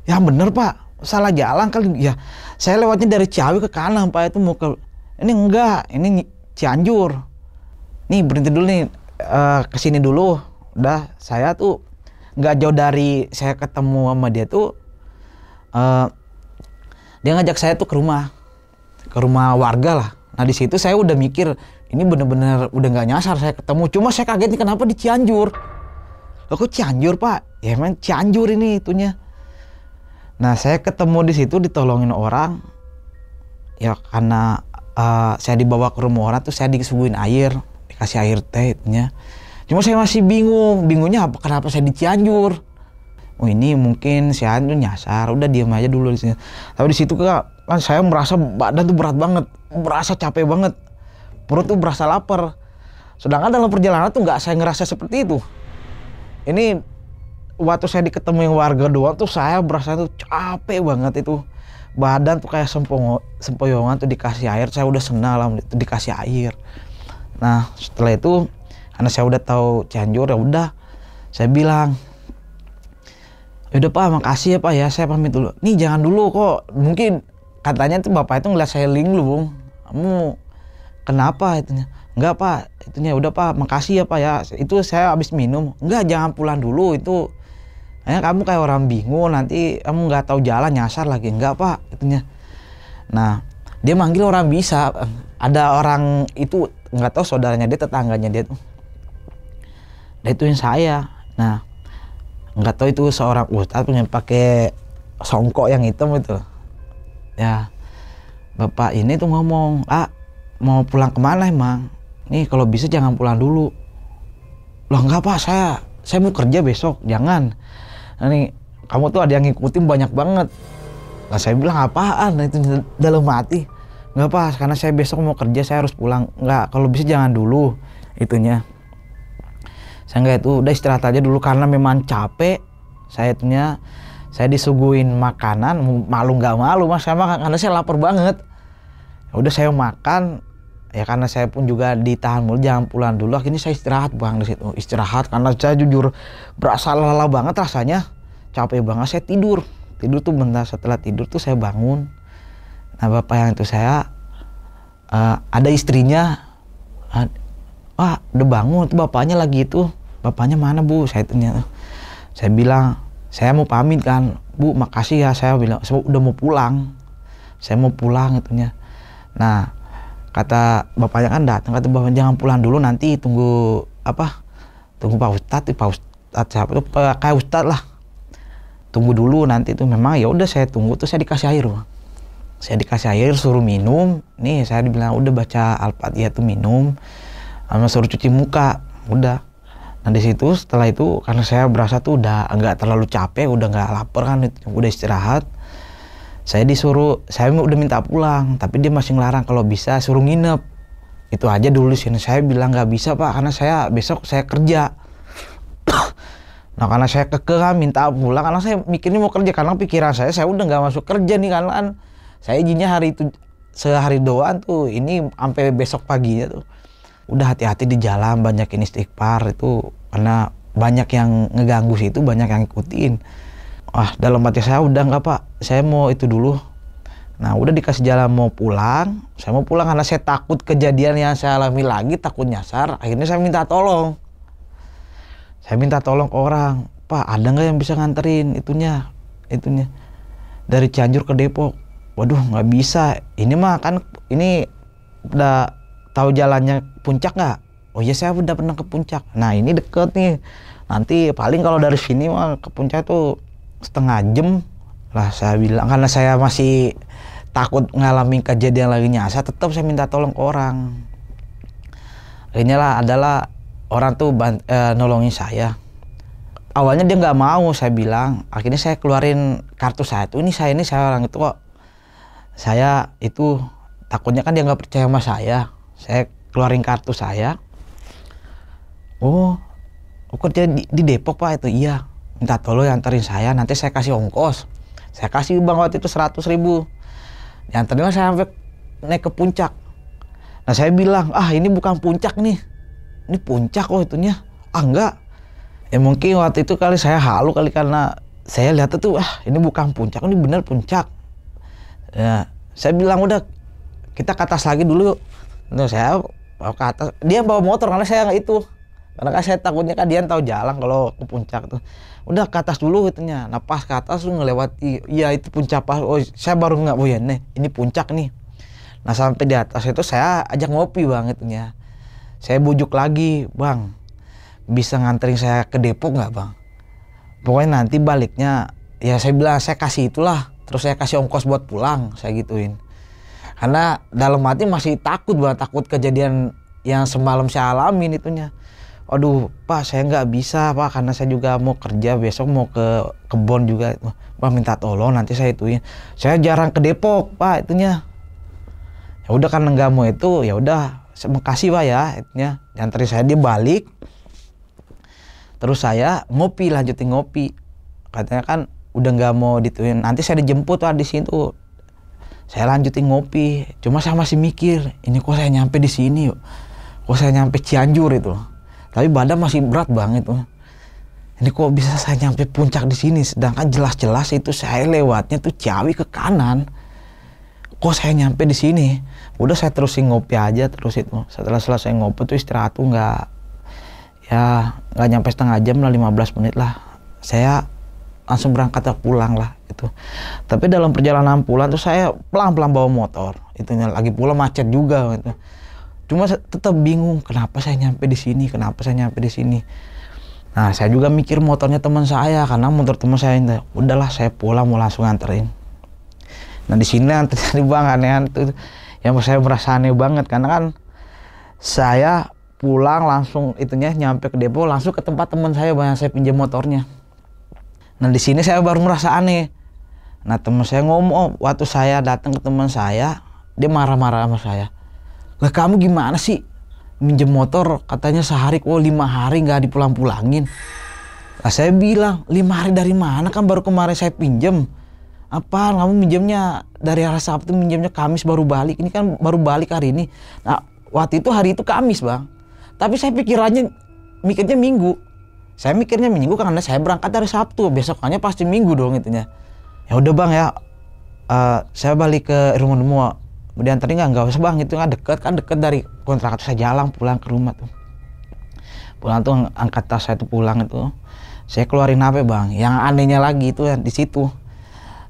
Ya bener Pak, salah jalan kali. Ya saya lewatnya dari Ciawi ke kanan Pak, itu mau ke, ini enggak, ini Cianjur. Nih berhenti dulu nih, kesini dulu. Udah saya tuh nggak jauh dari saya ketemu sama dia tuh, dia ngajak saya tuh ke rumah warga lah. Nah di situ saya udah mikir ini bener-bener udah nggak nyasar saya ketemu. Cuma saya kaget nih kenapa di Cianjur. Loh kok Cianjur Pak? Ya emang Cianjur ini itunya. Nah saya ketemu di situ ditolongin orang. Ya karena saya dibawa ke rumah orang tuh saya disuguhin air, dikasih air teh itunya. Cuma saya masih bingungnya kenapa saya di Cianjur. Oh ini mungkin saya tuh nyasar, udah diam aja dulu di sini. Tapi di situ kan saya merasa badan tuh berat banget, merasa capek banget, perut tuh berasa lapar. Sedangkan dalam perjalanan tuh nggak saya ngerasa seperti itu. Ini waktu saya diketemu yang warga doang tuh saya berasa tuh capek banget itu. Badan tuh kayak sempoyongan tuh dikasih air, saya udah senang lah dikasih air. Nah setelah itu karena saya udah tahu Cianjur, ya udah saya bilang, yaudah Pak makasih ya Pak ya, saya pamit dulu. Nih jangan dulu kok, mungkin katanya tuh bapak itu ngeliat saya linglung. Kamu kenapa itunya? Enggak Pak, itunya udah Pak makasih ya Pak ya, itu saya habis minum. Enggak, jangan pulang dulu, itu kamu kayak orang bingung, nanti kamu nggak tahu jalan nyasar lagi. Enggak Pak itunya. Nah dia manggil orang bisa, ada orang itu nggak tahu saudaranya dia, tetangganya dia tuh, dia ituin saya. Nah nggak tahu itu seorang ustadz punya pakai songkok yang hitam itu. Ya bapak ini tuh ngomong, mau pulang kemana emang? Nih kalau bisa jangan pulang dulu. Loh enggak Pak, saya mau kerja besok, jangan. Nah, nih kamu tuh ada yang ngikutin banyak banget. Lah saya bilang apaan? Nah, itu dalam hati. Enggak Pak, karena saya besok mau kerja, saya harus pulang. Enggak, kalau bisa jangan dulu itunya. Saya enggak, itu udah istirahat aja dulu karena memang capek. Saya itunya, saya disuguhin makanan, malu nggak malu Mas, saya makan karena saya lapar banget. Ya udah saya makan, ya karena saya pun juga ditahan mulu jangan pulang dulu. Akhirnya saya istirahat Bang di situ, istirahat karena saya jujur berasa lelah banget rasanya, capek banget. Saya tidur tuh bentar, setelah tidur tuh saya bangun. Nah bapak yang itu saya ada istrinya, udah bangun tuh bapaknya lagi itu. Bapaknya mana Bu? Saya tanya. Saya bilang, saya mau pamit kan, Bu makasih ya, saya bilang saya udah mau pulang, saya mau pulang itunya. Nah kata bapaknya kan datang, kata bapak jangan pulang dulu, nanti tunggu tunggu Pak Ustadz siapa tuh, kayak Ustadz lah, tunggu dulu nanti tuh. Memang ya udah saya tunggu tuh, saya dikasih air Bang. Saya dikasih air, suruh minum. Nih saya dibilang udah baca Al-Fatihah tuh minum, sama suruh cuci muka. Udah. Nah di situ setelah itu karena saya berasa tuh udah nggak terlalu capek, udah nggak lapar kan, udah istirahat. Saya udah minta pulang, tapi dia masih ngelarang kalau bisa suruh nginep. Itu aja dulu sini. Saya bilang nggak bisa Pak, karena besok saya kerja. Nah karena saya kekeh minta pulang, karena saya mikirnya mau kerja, karena pikiran saya udah nggak masuk kerja nih, karena kan saya izinnya hari itu sehari doang tuh, ini sampai besok paginya tuh. Udah hati-hati di jalan, banyakin istighfar itu, karena banyak yang ngeganggu situ, banyak yang ngikutin. Dalam hati saya udah nggak Pak, saya mau itu dulu. Nah udah dikasih jalan mau pulang, saya mau pulang karena saya takut kejadian yang saya alami lagi, takut nyasar. Akhirnya saya minta tolong. Saya minta tolong ke orang, Pak ada nggak yang bisa nganterin itunya dari Cianjur ke Depok. Waduh nggak bisa, ini mah kan ini udah tahu jalannya Puncak nggak? Oh iya saya udah pernah ke Puncak. Nah ini deket nih, nanti paling kalau dari sini mah ke Puncak tuh setengah jam lah. Saya bilang karena saya masih takut ngalamin kejadian lagi nyasar, tetap saya minta tolong ke orang. Akhirnya adalah orang tuh nolongin saya. Awalnya dia nggak mau, saya bilang. Akhirnya saya keluarin kartu saya tuh, ini saya orang itu kok. Saya itu takutnya kan dia nggak percaya sama saya. Saya keluarin kartu saya. Oh kerja di Depok Pak itu? Iya. Minta tolong anterin saya, nanti saya kasih ongkos. Saya kasih Bang waktu itu 100.000. Dianterin saya sampai naik ke Puncak. Nah saya bilang, ini bukan Puncak nih. Ini Puncak kok itunya. Enggak. Ya mungkin waktu itu kali saya halu kali, karena saya lihat itu ini bukan Puncak, ini benar Puncak. Ya, saya bilang udah kita ke atas lagi dulu. Nah, saya bawa ke atas. Dia bawa motor karena saya nggak itu. Karena kan saya takutnya kan dia tahu jalan kalau ke Puncak tuh. Udah ke atas dulu itunya. Nah pas ke atas tuh ngelewati, iya itu Puncak Pak. Oh saya baru nggak, oh ya nih ini Puncak nih. Nah sampai di atas itu saya ajak ngopi Bang itunya. Saya bujuk lagi, Bang bisa nganterin saya ke Depok nggak Bang? Pokoknya nanti baliknya, ya saya bilang saya kasih itulah. Terus saya kasih ongkos buat pulang, saya gituin. Karena dalam hati masih takut Bang, takut kejadian yang semalam saya alamin itunya. Aduh Pak saya nggak bisa Pak, karena saya juga mau kerja, besok mau ke kebon juga. Pak minta tolong nanti saya ituin. Saya jarang ke Depok Pak itunya. Ya udah kan nggak mau itu, ya udah makasih Pak ya itunya. Diantarin saya, dia balik. Terus saya lanjutin ngopi. Katanya kan udah nggak mau dituin, nanti saya dijemput Pak di situ. Saya lanjutin ngopi. Cuma saya masih mikir, ini kok saya nyampe di sini yuk. Kok saya nyampe Cianjur itu. Tapi badan masih berat banget tuh. Ini kok bisa saya nyampe Puncak di sini, sedangkan jelas-jelas itu saya lewatnya tuh Ciawi ke kanan. Kok saya nyampe di sini? Udah saya terusin ngopi aja terus itu. Setelah selesai ngopi tuh istirahat tuh nggak nyampe setengah jam lah, 15 menit lah. Saya langsung berangkat pulang lah itu. Tapi dalam perjalanan pulang tuh saya pelan-pelan bawa motor. Itunya lagi pula macet juga gitu. Cuma tetap bingung kenapa saya nyampe di sini. Nah saya juga mikir motornya teman saya, karena motor teman saya ini udahlah saya pulang mau langsung nganterin. Nah di sini anterin Bang aneh tuh yang saya merasa aneh banget, karena kan saya pulang langsung itunya nyampe ke Depok langsung ke tempat teman saya Bang yang saya pinjam motornya. Nah di sini saya baru merasa aneh. Nah teman saya ngomong waktu saya datang ke teman saya, dia marah-marah sama saya. Lah kamu gimana sih minjem motor katanya sehari, 5 hari nggak dipulang-pulangin. Lah saya bilang 5 hari dari mana, kan baru kemarin saya pinjem. Apaan kamu minjemnya dari hari Sabtu, minjemnya Kamis baru balik, ini kan baru balik hari ini. Nah waktu itu hari itu Kamis Bang, tapi saya mikirnya Minggu. Saya mikirnya Minggu karena saya berangkat dari Sabtu, besokannya pasti Minggu dong itunya. Ya udah Bang ya, saya balik ke rumah. Kemudian tadi nggak usah Bang, itu kan deket dari kontrakan saya, jalan pulang ke rumah tuh. Pulang tuh angkat tas saya tuh pulang itu. Saya keluarin HP Bang. Yang anehnya lagi itu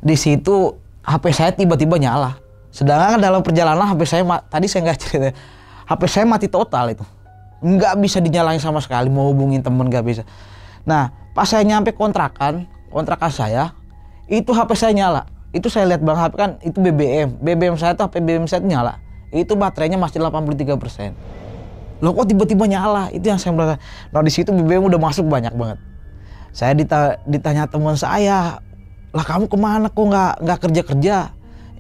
di situ HP saya tiba-tiba nyala. Sedangkan dalam perjalanan HP saya tadi saya nggak cerita, HP saya mati total itu. Nggak bisa dinyalain sama sekali, mau hubungin temen nggak bisa. Nah pas saya nyampe kontrakan saya, itu HP saya nyala. Itu saya lihat Bang, HP kan itu BBM saya tuh HP BBM saya tuh nyala. Itu baterainya masih 83%. Loh kok tiba-tiba nyala? Itu yang saya merasa. Nah di situ BBM udah masuk banyak banget. Saya ditanya teman saya, lah kamu kemana kok nggak kerja?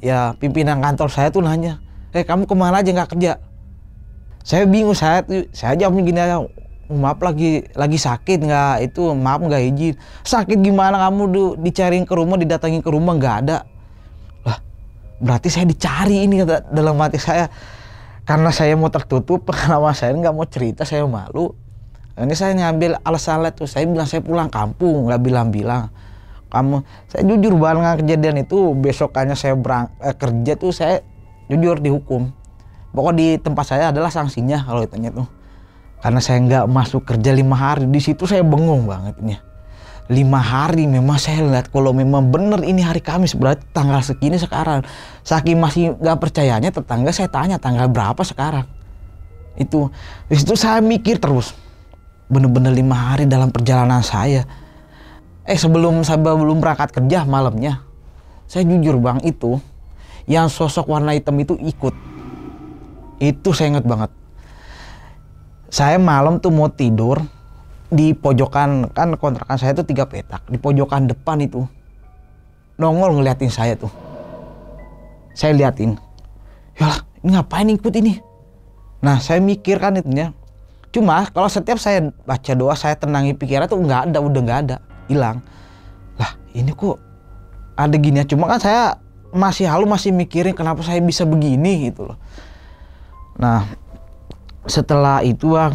Ya pimpinan kantor saya tuh nanya, kamu kemana aja nggak kerja? Saya bingung, saya jawabnya gini aja, maaf lagi sakit nggak itu, maaf nggak izin. Sakit gimana kamu dicariin ke rumah, didatangin ke rumah nggak ada. Lah berarti saya dicari ini kata dalam hati saya. Karena saya mau tertutup, pengalaman saya nggak mau cerita, saya malu. Ini saya ngambil alasan tuh, saya bilang saya pulang kampung, nggak bilang-bilang. Saya jujur banget kejadian itu. Besokannya saya kerja tuh saya jujur dihukum. Pokoknya di tempat saya adalah sanksinya kalau ditanya tuh. Karena saya nggak masuk kerja 5 hari, di situ saya bengong banget ini. 5 hari memang saya lihat kalau memang bener ini hari Kamis berarti tanggal segini sekarang. Saking masih nggak percayanya tetangga saya tanya tanggal berapa sekarang. Itu di situ saya mikir terus. Bener-bener 5 hari dalam perjalanan saya. Sebelum berangkat kerja malamnya, saya jujur bang itu yang sosok warna hitam itu ikut. Itu saya ingat banget. Saya malam tuh mau tidur di pojokan, kan kontrakan saya tuh 3 petak, di pojokan depan itu nongol ngeliatin saya tuh. Saya liatin, yalah ini ngapain ikut ini. Nah saya mikir kan itunya. Cuma kalau setiap saya baca doa, saya tenangi pikiran tuh udah nggak ada, hilang. Lah ini kok ada gini ya. Cuma kan saya masih masih mikirin kenapa saya bisa begini gitu loh. Nah setelah itu bang,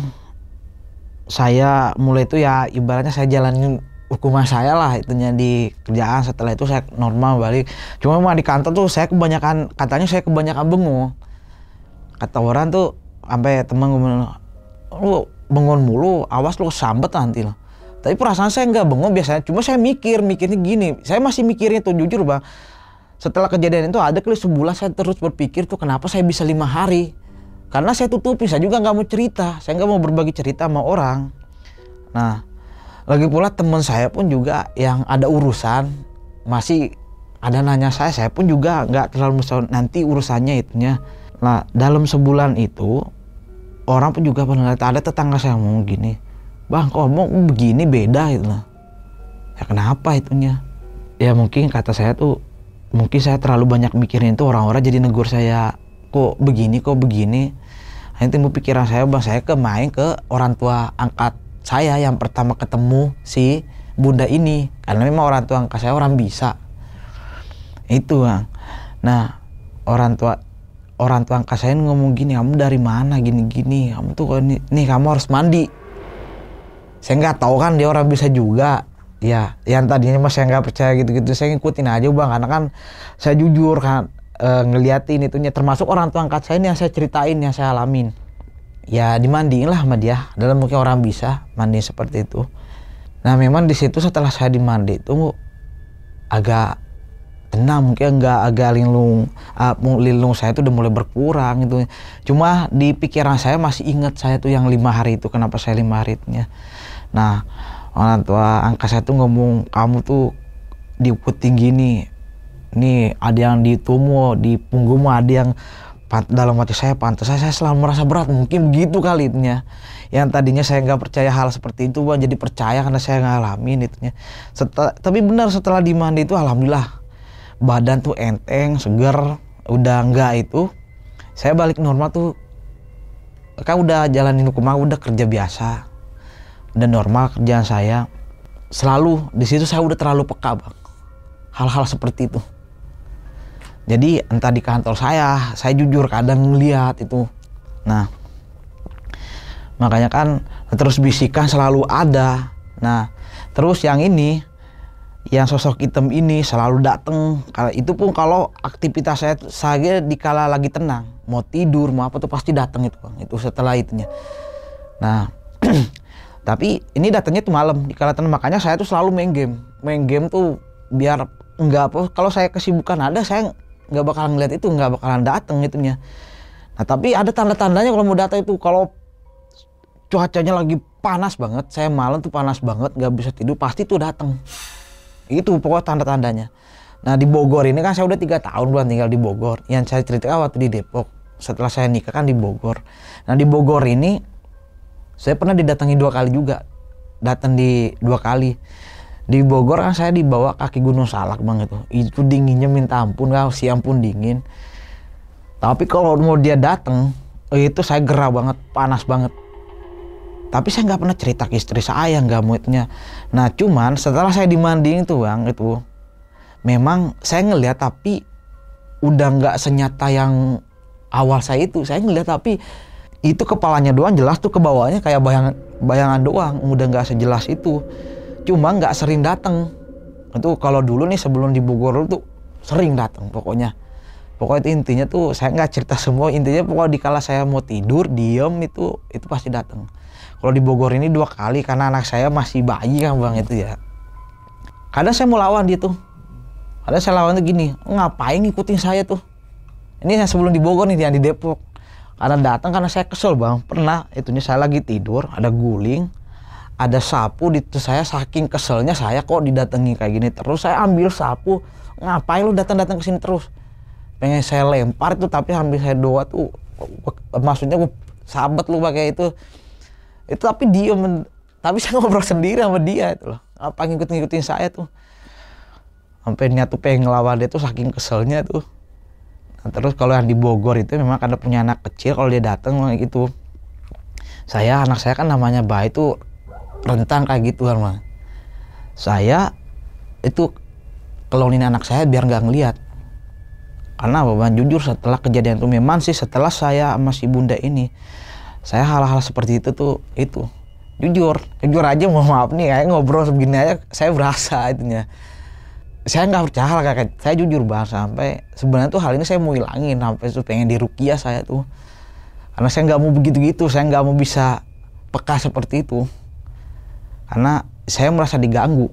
saya mulai itu ya ibaratnya saya jalanin hukuman saya lah itunya di kerjaan. Setelah itu saya normal balik. Cuma di kantor tuh saya katanya saya kebanyakan bengong. Kata orang tuh sampai teman gue bilang, lu bengong mulu, awas lu sambet nanti lo. Tapi perasaan saya nggak bengong biasanya, cuma saya mikirnya gini. Saya masih mikirnya tuh jujur bang. Setelah kejadian itu ada kali sebulan saya terus berpikir tuh kenapa saya bisa 5 hari. Karena saya tutupi, saya juga nggak mau cerita, saya nggak mau berbagi cerita sama orang. Nah, lagi pula teman saya pun juga yang ada urusan masih ada nanya saya pun juga nggak terlalu nanti urusannya itunya. Nah, dalam sebulan itu orang pun juga pernah ada tetangga saya ngomong gini, bang kok ngomong begini beda gitu lah. Ya kenapa itunya? Ya mungkin kata saya tuh, mungkin saya terlalu banyak mikirin itu orang-orang jadi negur saya. Kok begini. Nanti timbul pikiran saya bang, saya main ke orang tua angkat saya yang pertama ketemu si bunda ini. Karena memang orang tua angkat saya orang bisa. Itu bang. Nah orang tua angkat saya ngomong gini, kamu dari mana gini-gini, kamu tuh nih kamu harus mandi. Saya nggak tahu kan dia orang bisa juga. Ya yang tadinya mas saya nggak percaya gitu-gitu, saya ngikutin aja bang. Karena kan saya jujur kan. Ngeliatin itunya, termasuk orang tua angkat saya ini yang saya ceritain, yang saya alamin. Ya dimandiin lah sama dia, dalam mungkin orang bisa mandi seperti itu. Nah memang di situ setelah saya dimandi itu agak tenang, mungkin agak linglung saya itu udah mulai berkurang gitu. Cuma di pikiran saya masih ingat saya tuh yang 5 hari itu, kenapa saya 5 hari itunya. Nah orang tua angkat saya tuh ngomong, kamu tuh diikutin gini. Nih ada yang di tubuh, di punggungmu ada yang dalam hati saya pantas. Saya selalu merasa berat, mungkin begitu kali itunya. Yang tadinya saya nggak percaya hal seperti itu bang, jadi percaya karena saya ngalamin itunya. Tapi benar setelah dimandi itu alhamdulillah badan tuh enteng, seger, udah enggak itu. Saya balik normal tuh, kan udah jalanin hukuman, udah kerja biasa, udah normal kerjaan saya. Selalu di situ saya udah terlalu peka bang, hal-hal seperti itu. Jadi entah di kantor saya jujur kadang ngeliat itu. Nah, makanya kan terus bisikan selalu ada. Nah, terus yang ini, yang sosok hitam ini selalu datang. Itu pun kalau aktivitas saya dikala lagi tenang, mau tidur, mau apa tuh pasti datang itu bang. Itu setelah itunya. Nah, tapi ini datangnya tuh malam dikala tenang. Makanya saya tuh selalu main game tuh biar enggak apa. Kalau saya kesibukan ada, saya nggak bakalan ngeliat itu, nggak bakalan dateng itunya. Nah tapi ada tanda-tandanya kalau mau datang itu, kalau cuacanya lagi panas banget, saya malam tuh panas banget, nggak bisa tidur, pasti tuh datang. Itu pokoknya tanda-tandanya. Nah di Bogor ini kan saya udah 3 tahun bulan tinggal di Bogor. Yang saya ceritakan waktu di Depok, setelah saya nikah kan di Bogor. Nah di Bogor ini saya pernah didatangi 2 kali juga, datang di 2 kali. Di Bogor kan saya dibawa kaki Gunung Salak bang, itu dinginnya minta ampun, kan siang pun dingin. Tapi kalau mau dia datang itu saya gerah banget, panas banget. Tapi saya nggak pernah cerita ke istri saya, nggak moodnya. Nah cuman setelah saya dimandiin tuh bang, itu memang saya ngeliat tapi udah nggak senyata yang awal saya itu. Saya ngeliat tapi itu kepalanya doang jelas tuh, ke bawahnya kayak bayangan doang, udah nggak sejelas itu. Cuma nggak sering datang. Itu kalau dulu nih sebelum di Bogor tuh sering datang pokoknya. Pokoknya itu intinya tuh saya nggak cerita semua, intinya pokoknya dikala saya mau tidur diem itu pasti datang. Kalau di Bogor ini 2 kali karena anak saya masih bayi kan bang itu ya. Kadang saya mau lawan dia tuh. Kadang saya lawan tuh gini, ngapain ngikutin saya tuh? Ini yang sebelum di Bogor nih, yang di Depok. Karena datang karena saya kesel bang. Pernah itunya saya lagi tidur, ada guling, ada sapu di itu, saya saking keselnya saya kok didatangi kayak gini terus. Saya ambil sapu, ngapain lu datang-datang ke sini terus? Pengen saya lempar tuh tapi ambil saya doa tuh, maksudnya sahabat lu pakai itu tapi diem, tapi saya ngobrol sendiri sama dia itu loh. Apa ngikutin saya tuh, sampai niat tuh pengen ngelawan dia tuh saking keselnya tuh. Nah, terus kalau yang di Bogor itu memang karena punya anak kecil, kalau dia datang gitu, anak saya kan namanya bayi tuh rentan kayak gitu kan bang. Saya itu kelaunin anak saya biar nggak ngelihat. Karena bang jujur setelah kejadian itu memang sih setelah saya sama si bunda ini, saya hal-hal seperti itu tuh jujur aja mohon maaf nih kayak ngobrol begini aja saya berasa itunya. Saya nggak percaya kakak, saya jujur bang, sampai sebenarnya tuh hal ini saya mau hilangin, sampai tuh pengen diruqyah saya tuh. Karena saya nggak mau begitu-gitu, saya nggak mau bisa peka seperti itu. Karena saya merasa diganggu,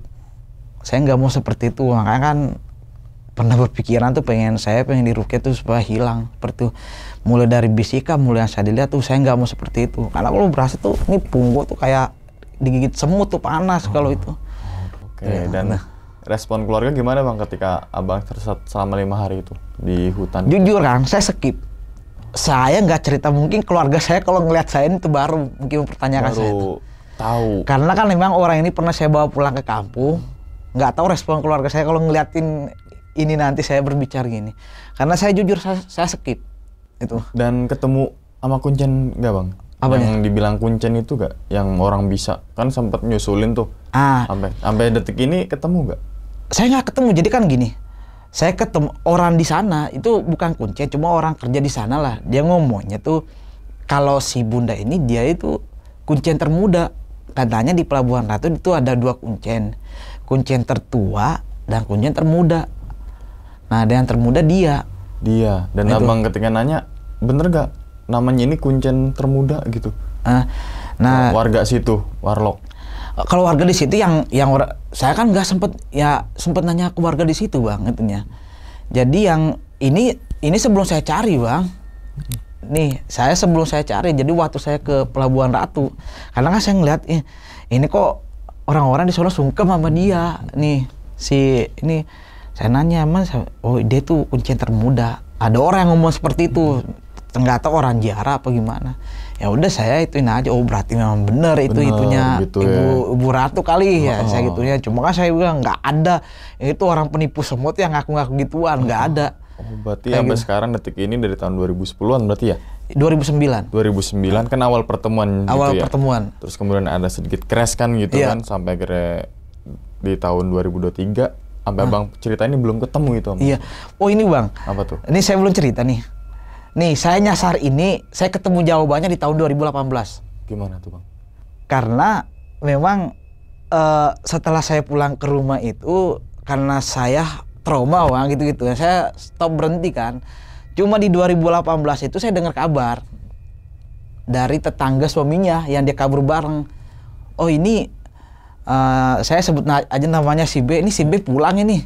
saya nggak mau seperti itu, makanya kan pernah berpikiran tuh pengen diruqyah tuh supaya hilang seperti itu. Mulai dari bisikan, mulai yang saya dilihat tuh saya nggak mau seperti itu. Karena kalau berasa tuh ini punggung tuh kayak digigit semut tuh, panas kalau itu. Oke, ya, dan respon keluarga gimana bang ketika abang tersesat selama 5 hari itu di hutan? Jujur kan, saya skip. Saya nggak cerita, mungkin keluarga saya kalau ngelihat saya itu baru mungkin mempertanyakan saya tuh. Tahu. Karena kan memang orang ini pernah saya bawa pulang ke kampung, nggak tahu respon keluarga saya kalau ngeliatin ini nanti saya berbicara gini. Karena saya jujur saya skip itu. Dan ketemu sama Kuncen nggak bang? Apanya? Yang dibilang Kuncen itu gak? Yang orang bisa kan sempat nyusulin tuh. Sampai detik ini ketemu nggak? Saya nggak ketemu. Jadi kan gini, saya ketemu orang di sana itu bukan Kuncen, cuma orang kerja di sana lah. Dia ngomongnya tuh kalau si bunda ini dia itu Kuncen termuda. Katanya di Pelabuhan Ratu itu ada 2 Kuncen, Kuncen tertua dan Kuncen termuda. Nah, ada yang termuda dia. Dan abang ketika nanya, bener gak namanya ini Kuncen termuda gitu? Nah, warga situ, Warlock. Kalau warga di situ yang saya kan nggak sempet nanya ke warga di situ bang, itunya. Jadi yang ini sebelum saya cari bang. Nih, saya sebelum saya cari, jadi waktu saya ke Pelabuhan Ratu, karena kan saya ngeliat ini kok orang-orang di sana sungkem sama dia. Nih, ini saya nanya, mas, oh dia tuh Kuncen termuda. Ada orang yang ngomong seperti itu, nggak tahu orang Jara apa gimana. Ya udah saya ituin aja, oh berarti memang bener itunya gitu Ibu Ratu kali ya. Saya gitunya, cuma kan saya bilang nggak ada, itu orang penipu semut yang ngaku-ngaku gituan, nggak ada. Berarti sampai sekarang detik ini dari tahun 2010-an berarti ya? 2009 kan awal pertemuan gitu ya? Pertemuan. Terus kemudian ada sedikit crash kan gitu kan, sampai akhirnya di tahun 2023 sampai abang cerita ini belum ketemu itu. Iya. Oh ini bang. Apa tuh? Ini saya belum cerita nih. Nih saya nyasar ini, saya ketemu jawabannya di tahun 2018. Gimana tuh bang? Karena memang setelah saya pulang ke rumah itu, karena saya trauma bang gitu-gitu, saya stop berhenti kan. Cuma di 2018 itu saya dengar kabar dari tetangga suaminya yang dia kabur bareng. Oh ini saya sebut aja namanya si B. Ini si B pulang ini.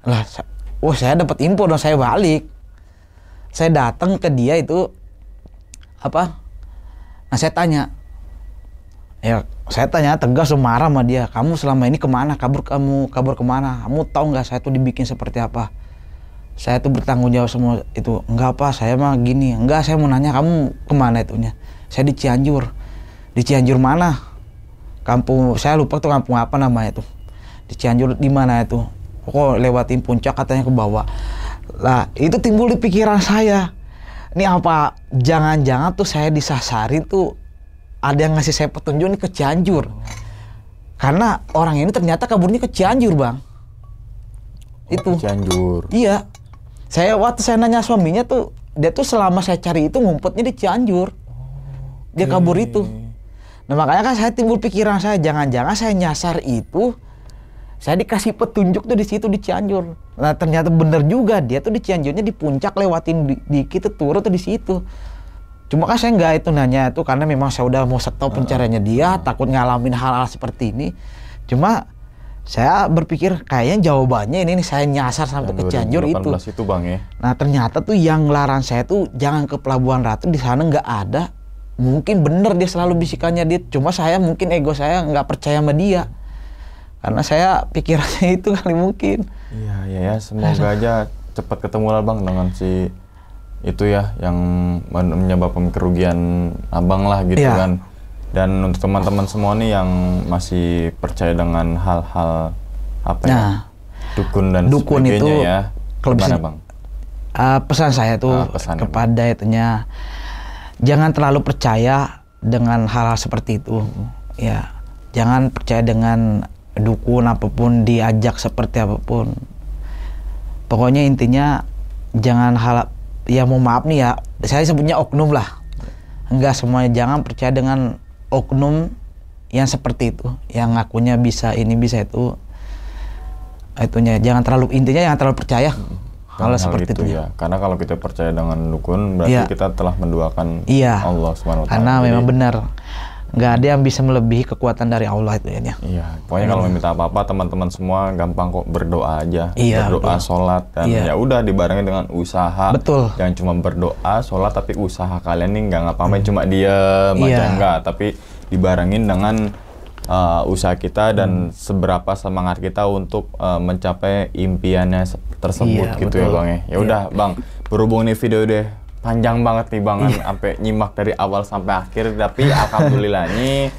Lah, saya dapat info dan saya balik. Saya datang ke dia itu apa? Nah saya tanya, tegas marah sama dia. Kamu selama ini kemana? Kabur kemana? Kamu tahu nggak saya tuh dibikin seperti apa? saya tuh bertanggung jawab semua itu. Enggak Pak, saya mah gini. Enggak, saya mau nanya kamu kemana itunya. Saya di Cianjur. Di Cianjur mana? Kampung, saya lupa tuh kampung apa namanya tuh. Di Cianjur di mana itu? Pokok lewatin puncak katanya ke bawah. Lah, itu timbul di pikiran saya. Ini apa? Jangan-jangan tuh saya disasarin tuh ada yang ngasih saya petunjuk nih ke Cianjur. Karena orang ini ternyata kaburnya ke Cianjur, Bang. Itu. Cianjur. Iya. Waktu saya nanya suaminya tuh, dia tuh selama saya cari itu ngumpetnya di Cianjur. Dia kabur itu. Nah, makanya kan saya timbul pikiran saya, jangan-jangan saya nyasar itu, saya dikasih petunjuk tuh di situ di Cianjur. Nah, ternyata bener juga, dia tuh di Cianjurnya di puncak lewatin dikit tuh turun tuh di situ. Cuma kan saya nggak itu nanya itu karena memang saya udah mau stop pencariannya dia, takut ngalamin hal-hal seperti ini. Cuma saya berpikir kayaknya jawabannya ini nih, saya nyasar sampai ke Cianjur itu. Itu Bang ya. Nah, ternyata tuh yang larang saya tuh jangan ke Pelabuhan Ratu, di sana nggak ada. Mungkin bener dia selalu bisikannya dia, cuma saya mungkin ego saya nggak percaya sama dia. Karena saya pikirannya itu kali mungkin. Iya ya, semoga aja cepat ketemu lah Bang dengan si itu ya yang menyebabkan kerugian abang lah gitu kan. Dan untuk teman-teman semua nih yang masih percaya dengan hal-hal apa ya, dukun dan sebagainya itu, ya. Gimana Bang? Pesan saya tuh kepada itunya, jangan terlalu percaya dengan hal-hal seperti itu. Ya, jangan percaya dengan dukun apapun, diajak seperti apapun. Pokoknya intinya jangan ya mau maaf nih ya, saya sebutnya oknum lah. Enggak semuanya, jangan percaya dengan oknum yang seperti itu, yang ngakunya bisa ini bisa itu. Itunya jangan terlalu, intinya jangan terlalu percaya hal seperti itu ya. Karena kalau kita percaya dengan dukun berarti kita telah menduakan Allah Subhanahu wa taala. Karena memang benar nggak ada yang bisa melebihi kekuatan dari Allah itu ya. Iya, pokoknya kalau minta apa-apa teman-teman semua gampang kok, berdoa aja. Berdoa, sholat, dan ya udah dibarengin dengan usaha. Betul. Jangan cuma berdoa, sholat tapi usaha kalian nih nggak ngapa-ngapain cuma diam aja, enggak, tapi dibarengin dengan usaha kita dan seberapa semangat kita untuk mencapai impiannya tersebut gitu ya Bang ya. Ya udah Bang, berhubung nih video deh panjang banget nih Bang, sampai nyimak dari awal sampai akhir, tapi alhamdulillah nih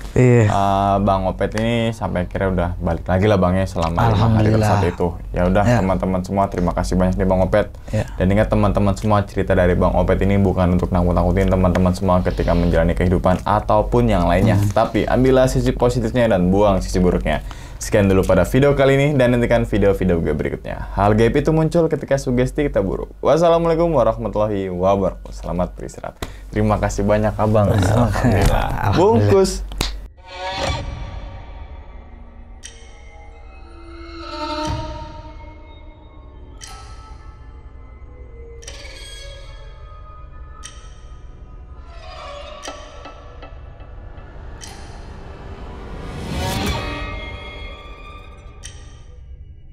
Bang Opet ini sampai akhirnya udah balik lagi lah Bang ya selama 5 hari saat itu. Ya udah teman-teman semua, terima kasih banyak nih Bang Opet. Dan ingat teman-teman semua, cerita dari Bang Opet ini bukan untuk nakut-nakutin teman-teman semua ketika menjalani kehidupan ataupun yang lainnya, tapi ambillah sisi positifnya dan buang sisi buruknya. Sekian dulu pada video kali ini, dan nantikan video-video gue berikutnya. Hal gaib itu muncul ketika sugesti kita buruk. Wassalamualaikum warahmatullahi wabarakatuh. Selamat beristirahat. Terima kasih banyak Abang. Alhamdulillah. Bungkus.